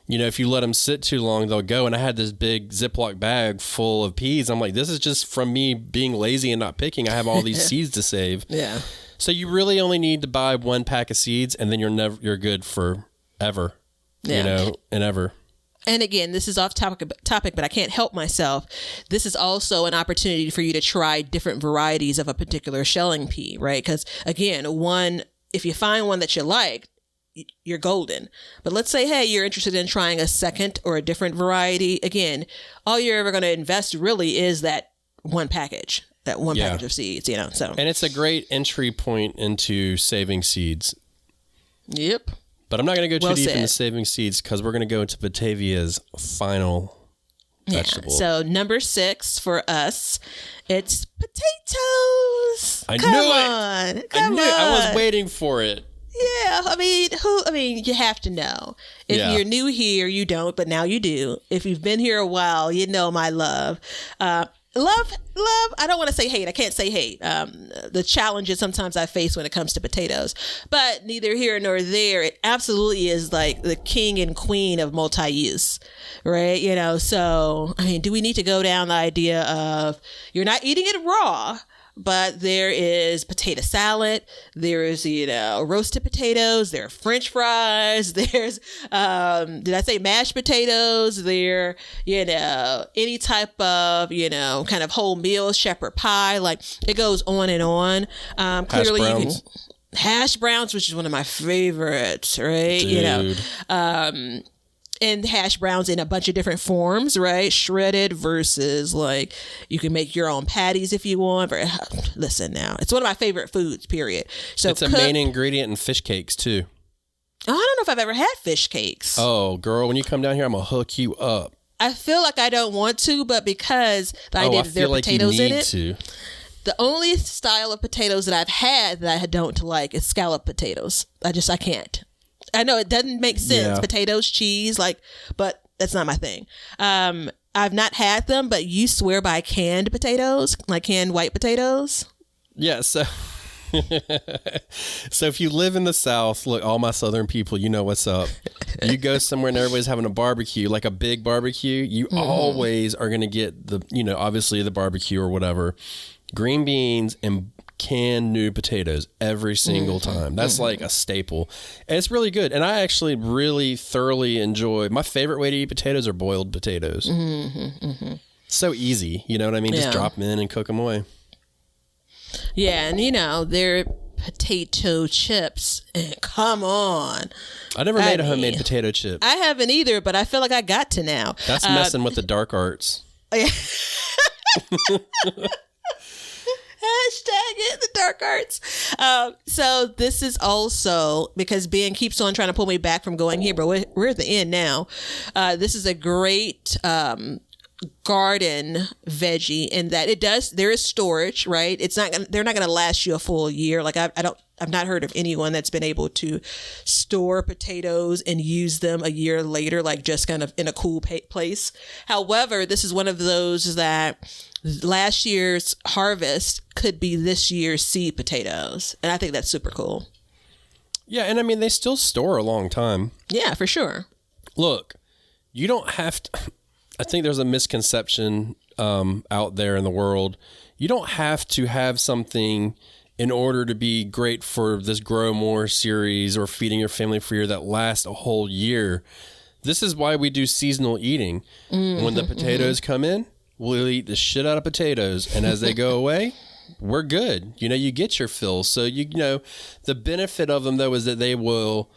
if you let them sit too long, they'll go. And I had this big Ziploc bag full of peas. I'm like, this is just from me being lazy and not picking. I have all these seeds to save. Yeah. So you really only need to buy 1 pack of seeds, and then you're good for ever, and ever. And again, this is off topic, but I can't help myself. This is also an opportunity for you to try different varieties of a particular shelling pea, right? Because again, if you find one that you like, you're golden. But let's say, hey, you're interested in trying a second or a different variety. Again, all you're ever going to invest really is that one package of seeds, So, and it's a great entry point into saving seeds. Yep. But I'm not going to go too Well deep said. into saving seeds because we're going to go into Batavia's final vegetable. So number 6 for us, it's potatoes. I Come knew it. on. Come I was on. waiting for it. Yeah, I mean, you have to know. If Yeah. you're new here, you don't, but now you do. If you've been here a while, you know my love. Love, I don't want to say hate. I can't say hate. The challenges sometimes I face when it comes to potatoes. But neither here nor there. It absolutely is like the king and queen of multi-use, right? You know, so, I mean, do we need to go down the idea of you're not eating it raw? But there is potato salad. There is, roasted potatoes. There are French fries. There's, did I say mashed potatoes? There, any type of, kind of whole meal, shepherd pie. Like it goes on and on. Clearly, browns. Hash browns, which is one of my favorites, right? Dude. And hash browns in a bunch of different forms, right? Shredded versus like you can make your own patties if you want. But listen now, it's one of my favorite foods, period. So It's a main ingredient in fish cakes too. I don't know if I've ever had fish cakes. Oh, girl, when you come down here, I'm going to hook you up. I feel like I don't want to, but because the I idea that there are feel like you potatoes in need it, to. the only style of potatoes that I've had that I don't like is scallop potatoes. I can't. I know it doesn't make sense. Yeah. Potatoes, cheese, but that's not my thing. I've not had them, but you swear by canned potatoes, like canned white potatoes. Yeah, so so if you live in the South, look, all my Southern people, you know what's up. You go somewhere and everybody's having a barbecue, like a big barbecue, you always are going to get the, obviously the barbecue or whatever, green beans and canned new potatoes every single time. That's like a staple. And it's really good. And I actually really thoroughly enjoy, my favorite way to eat potatoes are boiled potatoes. So easy, you know what I mean? Just Yeah. drop them in and cook them away. Yeah, and they're potato chips. Come on. I never made a mean, homemade potato chip. I haven't either, but I feel like I got to now. That's messing with the dark arts. Hashtag it, the dark arts. So this is also, because Ben keeps on trying to pull me back from going here, but we're at the end now. This is a great garden veggie in that there is storage, right? They're not gonna last you a full year. Like I've not heard of anyone that's been able to store potatoes and use them a year later, like just kind of in a cool place. However, this is one of those that last year's harvest could be this year's seed potatoes. And I think that's super cool. Yeah, and I mean, they still store a long time. Yeah, for sure. Look, you don't have to. I think there's a misconception out there in the world. You don't have to have something in order to be great for this Grow More series or feeding your family for a year that lasts a whole year. This is why we do seasonal eating. When the potatoes come in, we'll eat the shit out of potatoes. And as they go away, we're good. You get your fill. So, the benefit of them, though, is that they will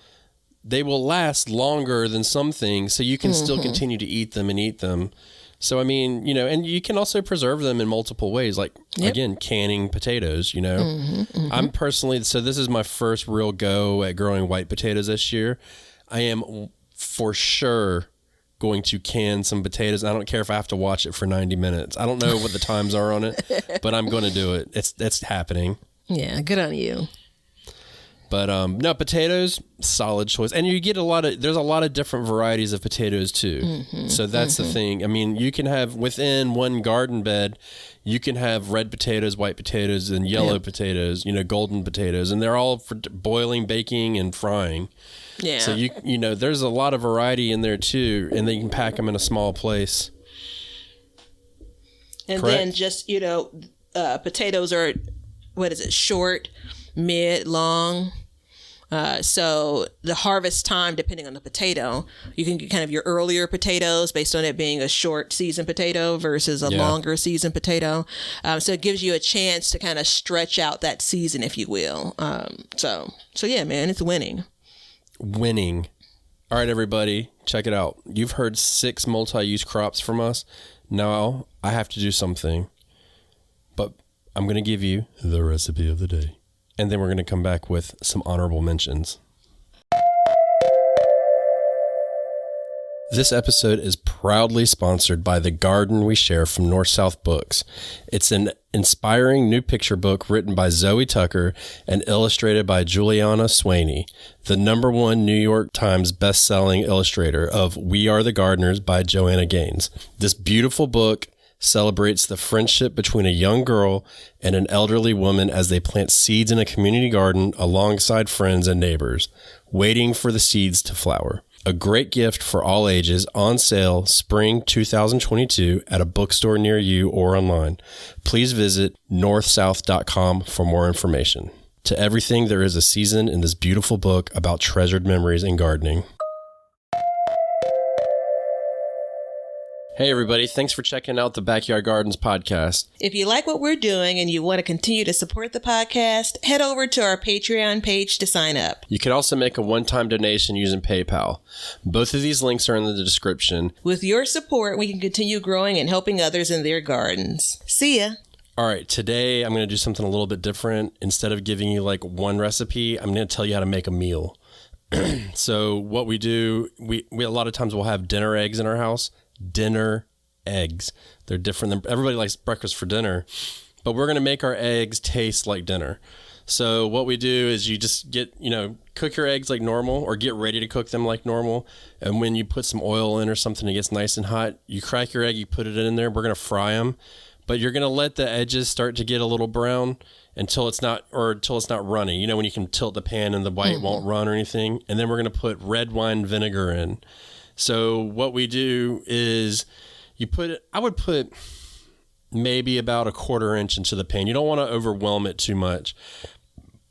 last longer than some things. So you can still continue to eat them. So, I mean, and you can also preserve them in multiple ways, like, again, canning potatoes, I'm personally, so this is my first real go at growing white potatoes this year. I am for sure going to can some potatoes. I don't care if I have to watch it for 90 minutes. I don't know what the times are on it, but I'm going to do it. It's happening. Yeah, good on you. But no, potatoes, solid choice. And you get there's a lot of different varieties of potatoes too. So that's the thing. I mean, you can have within one garden bed, you can have red potatoes, white potatoes, and yellow potatoes, golden potatoes. And they're all for boiling, baking, and frying. Yeah. So there's a lot of variety in there too. And then you can pack them in a small place. And Correct. then just, potatoes are, short, mid, long. So the harvest time, depending on the potato, you can get kind of your earlier potatoes based on it being a short season potato versus a longer season potato. So it gives you a chance to kind of stretch out that season, if you will. So yeah, man, it's winning. Winning. All right, everybody, check it out. You've heard 6 multi-use crops from us. Now I have to do something, but I'm going to give you the recipe of the day. And then we're going to come back with some honorable mentions. This episode is proudly sponsored by The Garden We Share from North South Books. It's an inspiring new picture book written by Zoe Tucker and illustrated by Juliana Swaney, the #1 New York Times best-selling illustrator of We Are the Gardeners by Joanna Gaines. This beautiful book celebrates the friendship between a young girl and an elderly woman as they plant seeds in a community garden alongside friends and neighbors, waiting for the seeds to flower. A great gift for all ages, on sale spring 2022 at a bookstore near you or online. Please visit northsouth.com for more information. To everything, there is a season in this beautiful book about treasured memories in gardening. Hey everybody, thanks for checking out the Backyard Gardens podcast. If you like what we're doing and you want to continue to support the podcast, head over to our Patreon page to sign up. You can also make a one-time donation using PayPal. Both of these links are in the description. With your support, we can continue growing and helping others in their gardens. See ya. All right, today I'm going to do something a little bit different. Instead of giving you like one recipe, I'm going to tell you how to make a meal. So what we do, we a lot of times we'll have dinner eggs in our house. Dinner eggs. They're different than everybody likes breakfast for dinner, but we're going to make our eggs taste like dinner. So what we do is you just cook your eggs like normal or get ready to cook them like normal. And when you put some oil in or something, it gets nice and hot. You crack your egg, you put it in there. We're going to fry them, but you're going to let the edges start to get a little brown until it's not runny. You know, when you can tilt the pan and the white won't run or anything. And then we're going to put red wine vinegar in. So what we do is I would put maybe about a 1/4 inch into the pan. You don't want to overwhelm it too much,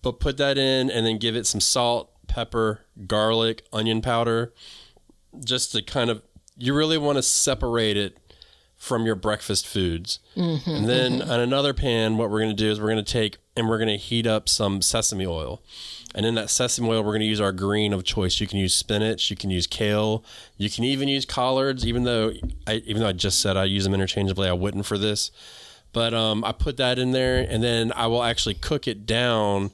but put that in and then give it some salt, pepper, garlic, onion powder, just to kind of, you really want to separate it from your breakfast foods. And then on another pan, what we're going to do is we're going to take and we're going to heat up some sesame oil. And in that sesame oil, we're going to use our green of choice. You can use spinach, you can use kale, you can even use collards, even though I just said I use them interchangeably, I wouldn't for this. But I put that in there, and then I will actually cook it down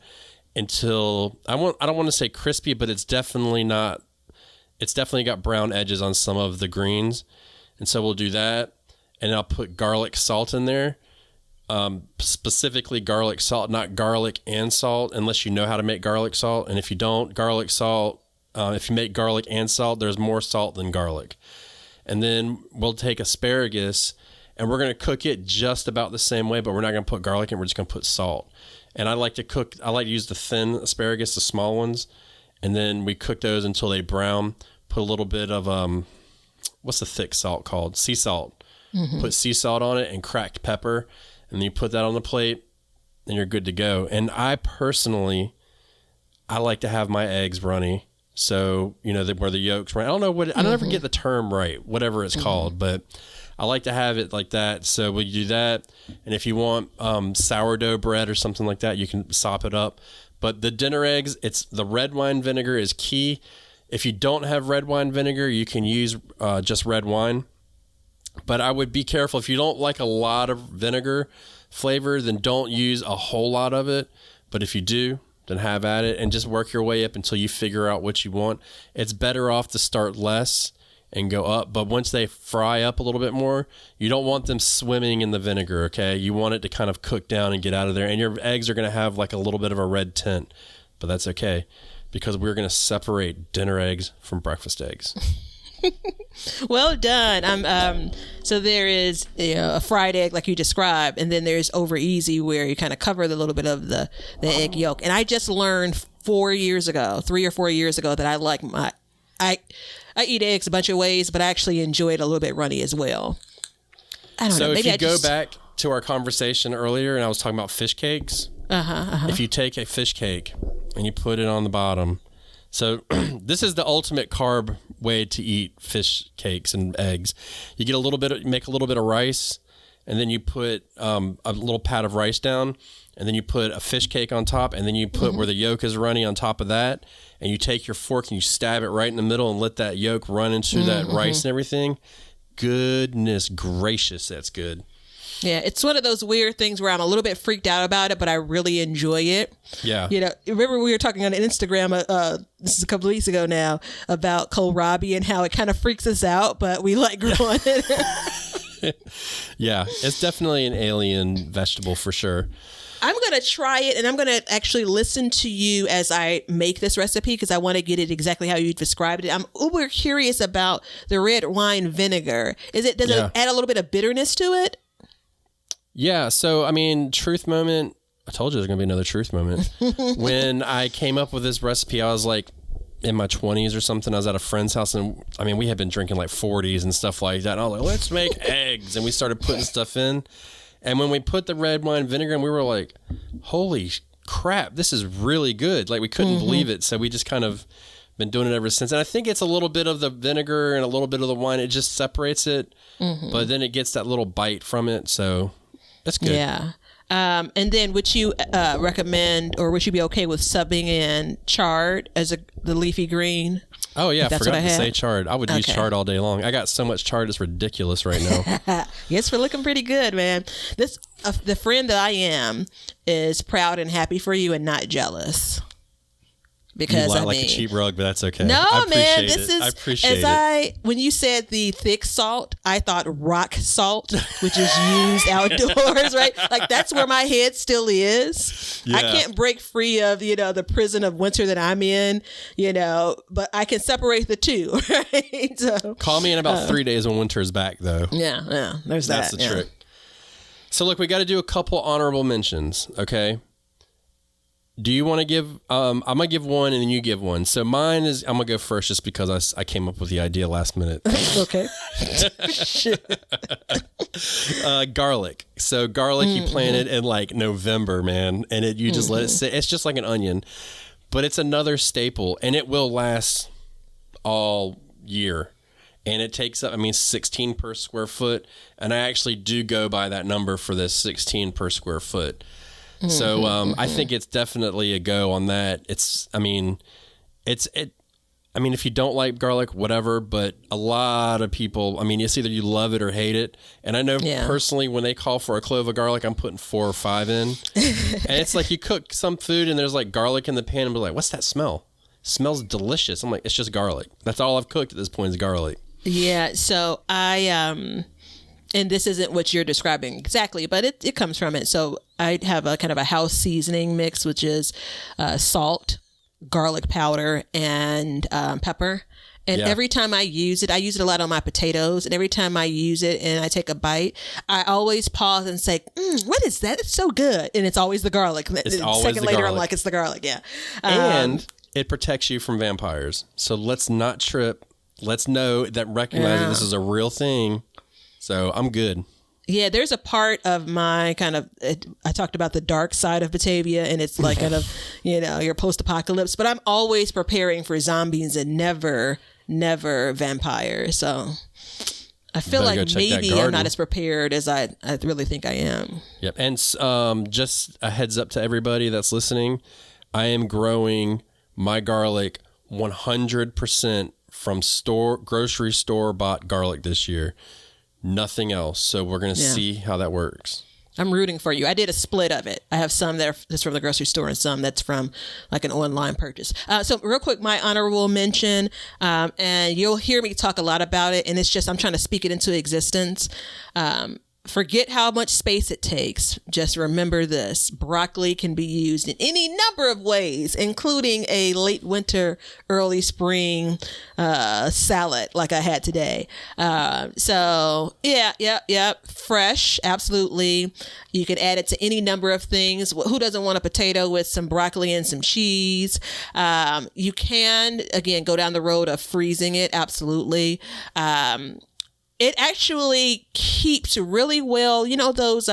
until I don't want to say crispy, but it's definitely got brown edges on some of the greens. And so we'll do that, and I'll put garlic salt in there. Specifically garlic salt, not garlic and salt, unless you know how to make garlic salt. And if you don't, garlic salt, if you make garlic and salt, there's more salt than garlic. And then we'll take asparagus and we're going to cook it just about the same way, but we're not going to put garlic in, we're just going to put salt. And I like to use the thin asparagus, the small ones. And then we cook those until they brown. Put a little bit of, what's the thick salt called? Sea salt. Put sea salt on it and cracked pepper. And then you put that on the plate, and you're good to go. And I personally, I like to have my eggs runny. So, where the yolks run. I don't know I don't ever get the term right, whatever it's called, but I like to have it like that. So we do that. And if you want sourdough bread or something like that, you can sop it up. But the dinner eggs, the red wine vinegar is key. If you don't have red wine vinegar, you can use just red wine. But I would be careful. If you don't like a lot of vinegar flavor, then don't use a whole lot of it. But if you do, then have at it and just work your way up until you figure out what you want. It's better off to start less and go up. But once they fry up a little bit more, you don't want them swimming in the vinegar, okay? You want it to kind of cook down and get out of there. And your eggs are going to have like a little bit of a red tint. But that's okay, because we're going to separate dinner eggs from breakfast eggs. Well done. So there is a fried egg like you described, and then there's over easy where you kind of cover the little bit of the egg yolk. And I just learned 3 or 4 years ago that I like I eat eggs a bunch of ways, but I actually enjoy it a little bit runny as well. I don't know. So if Maybe you go back to our conversation earlier, and I was talking about fish cakes. If you take a fish cake and you put it on the bottom. So this is the ultimate carb way to eat fish cakes and eggs. You get make a little bit of rice, and then you put a little pat of rice down, and then you put a fish cake on top, and then you put where the yolk is runny on top of that, and you take your fork and you stab it right in the middle and let that yolk run into that rice and everything. Goodness gracious, that's good. Yeah, it's one of those weird things where I'm a little bit freaked out about it, but I really enjoy it. Yeah. You know, remember we were talking on Instagram, this is a couple of weeks ago now, about kohlrabi and how it kind of freaks us out, but we like growing it. Yeah, it's definitely an alien vegetable for sure. I'm going to try it, and I'm going to actually listen to you as I make this recipe because I want to get it exactly how you described it. I'm uber curious about the red wine vinegar. Does it add a little bit of bitterness to it? Yeah, so, I mean, truth moment. I told you there's going to be another truth moment. When I came up with this recipe, I was like in my 20s or something. I was at a friend's house, and I mean, we had been drinking like 40s and stuff like that. And I was like, let's make eggs. And we started putting stuff in. And when we put the red wine vinegar in, we were like, holy crap, this is really good. Like, we couldn't believe it. So we just kind of been doing it ever since. And I think it's a little bit of the vinegar and a little bit of the wine. It just separates it. But then it gets that little bite from it. So that's good. Yeah. And then would you recommend, or would you be okay with subbing in chard as the leafy green? Oh, yeah. I forgot to say chard. I would use chard all day long. I got so much chard, it's ridiculous right now. Yes, we're looking pretty good, man. The friend that I am is proud and happy for you and not jealous. Because you lie like a cheap rug, but that's okay. No, man, I appreciate it. When you said the thick salt, I thought rock salt, which is used outdoors, right? Like, that's where my head still is. Yeah. I can't break free of, the prison of winter that I'm in, but I can separate the two, right? So, call me in about 3 days when winter is back, though. Yeah, there's that's the trick. So, look, we got to do a couple honorable mentions, okay? Do you want to give, I'm going to give one and then you give one. So mine is, I'm going to go first just because I came up with the idea last minute. Okay. Garlic. So garlic you plant it in like November, man. And you just let it sit. It's just like an onion. But it's another staple and it will last all year. And it takes up, 16 per square foot. And I actually do go by that number for this 16 per square foot. So I think it's definitely a go on that. If you don't like garlic, whatever, but a lot of people, it's either you love it or hate it. And I know personally when they call for a clove of garlic, I'm putting 4 or 5 in. And it's like you cook some food and there's like garlic in the pan and be like, what's that smell? It smells delicious. I'm like, it's just garlic. That's all I've cooked at this point is garlic. Yeah. So and this isn't what you're describing exactly, but it comes from it. So I have a kind of a house seasoning mix, which is salt, garlic powder, and pepper. And every time I use it a lot on my potatoes. And every time I use it and I take a bite, I always pause and say, what is that? It's so good. And it's always the garlic. It's always second the later, garlic. I'm like, it's the garlic. Yeah. And it protects you from vampires. So let's not trip. Let's recognize that this is a real thing. So I'm good. Yeah, there's a part of my I talked about the dark side of Batavia, and it's like kind of, your post-apocalypse, but I'm always preparing for zombies and never vampires. So I feel like maybe I'm not as prepared as I really think I am. Yep. And just a heads up to everybody that's listening, I am growing my garlic 100% from grocery store bought garlic this year. Nothing else. So we're going to see how that works. I'm rooting for you. I did a split of it. I have some that's from the grocery store and some that's from like an online purchase. So real quick, my honorable mention, and you'll hear me talk a lot about it, and it's just I'm trying to speak it into existence. Forget how much space it takes. Just remember this. Broccoli can be used in any number of ways, including a late winter, early spring salad like I had today. So, yeah. Fresh, absolutely. You can add it to any number of things. Who doesn't want a potato with some broccoli and some cheese? You can, again, go down the road of freezing it, absolutely. It actually keeps really well. Those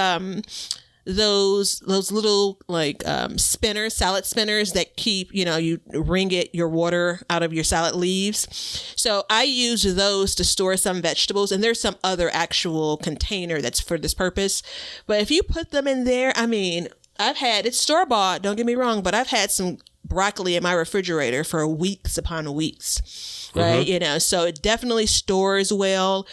little like spinners, salad spinners that keep, you wring your water out of your salad leaves. So I use those to store some vegetables, and there's some other actual container that's for this purpose. But if you put them in there, it's store-bought, don't get me wrong, but I've had some broccoli in my refrigerator for weeks upon weeks. Right. So it definitely stores well.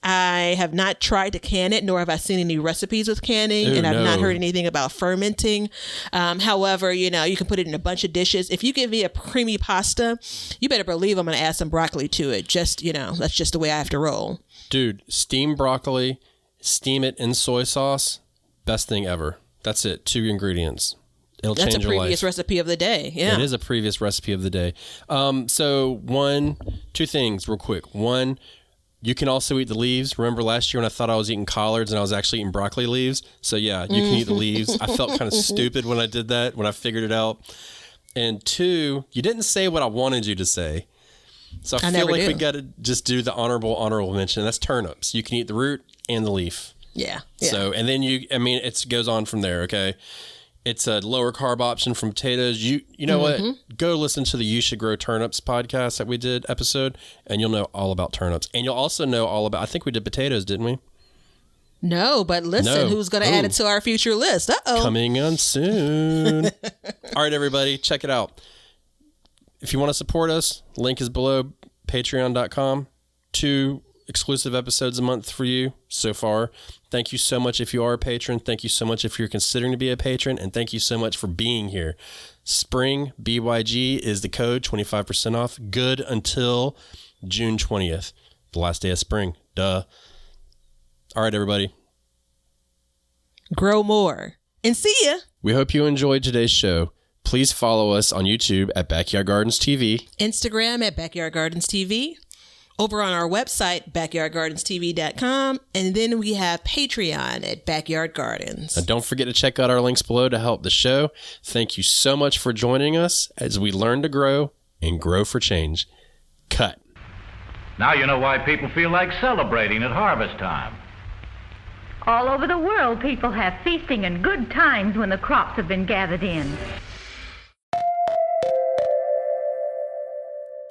I have not tried to can it, nor have I seen any recipes with canning, Ooh, and I've not no. heard anything about fermenting. However, you can put it in a bunch of dishes. If you give me a creamy pasta, you better believe I'm going to add some broccoli to it. Just, that's just the way I have to roll. Dude, steam broccoli, steam it in soy sauce. Best thing ever. That's it. 2 ingredients. It'll That's change a your previous life. recipe of the day. Yeah. It is a previous recipe of the day. So 2 things real quick. One, you can also eat the leaves. Remember last year when I thought I was eating collards and I was actually eating broccoli leaves? So yeah, you can eat the leaves. I felt kind of stupid when I did that, when I figured it out. And 2, you didn't say what I wanted you to say. So I feel like we got to just do the honorable mention. That's turnips. You can eat the root and the leaf. Yeah. So, and then it goes on from there. Okay. It's a lower carb option from potatoes. You know what? Go listen to the You Should Grow Turnips podcast that we did episode, and you'll know all about turnips. And you'll also know all about, I think we did potatoes, didn't we? No, but listen, who's going to add it to our future list? Uh-oh. Coming on soon. All right, everybody, check it out. If you want to support us, link is below, patreon.com. 2 exclusive episodes a month for you so far. Thank you so much if you are a patron. Thank you so much if you're considering to be a patron. And thank you so much for being here. Spring BYG is the code, 25% off. Good until June 20th, the last day of spring. Duh. All right, everybody. Grow more. And see ya. We hope you enjoyed today's show. Please follow us on YouTube at Backyard Gardens TV. Instagram at Backyard Gardens TV. Over on our website, backyardgardenstv.com. And then we have Patreon at Backyard Gardens. And don't forget to check out our links below to help the show. Thank you so much for joining us as we learn to grow and grow for change. Cut. Now you know why people feel like celebrating at harvest time. All over the world, people have feasting and good times when the crops have been gathered in.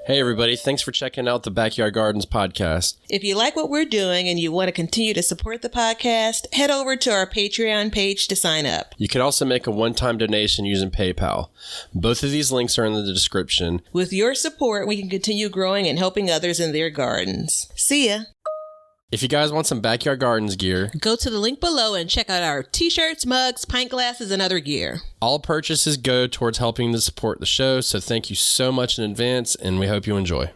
Hey, everybody. Thanks for checking out the Backyard Gardens podcast. If you like what we're doing and you want to continue to support the podcast, head over to our Patreon page to sign up. You can also make a one-time donation using PayPal. Both of these links are in the description. With your support, we can continue growing and helping others in their gardens. See ya. If you guys want some Backyard Gardens gear, Go to the link below and check out our t-shirts, mugs, pint glasses, and other gear. all purchases go towards helping to support the show, so thank you so much in advance, and we hope you enjoy.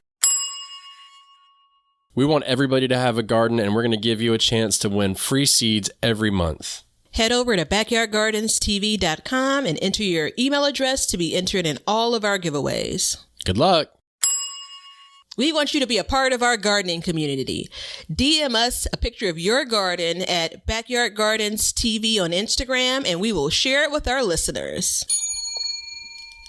We want everybody to have a garden, and we're going to give you a chance to win free seeds every month. Head over to backyardgardenstv.com and enter your email address to be entered in all of our giveaways. Good luck! We want you to be a part of our gardening community. DM us a picture of your garden at Backyard Gardens TV on Instagram, and we will share it with our listeners.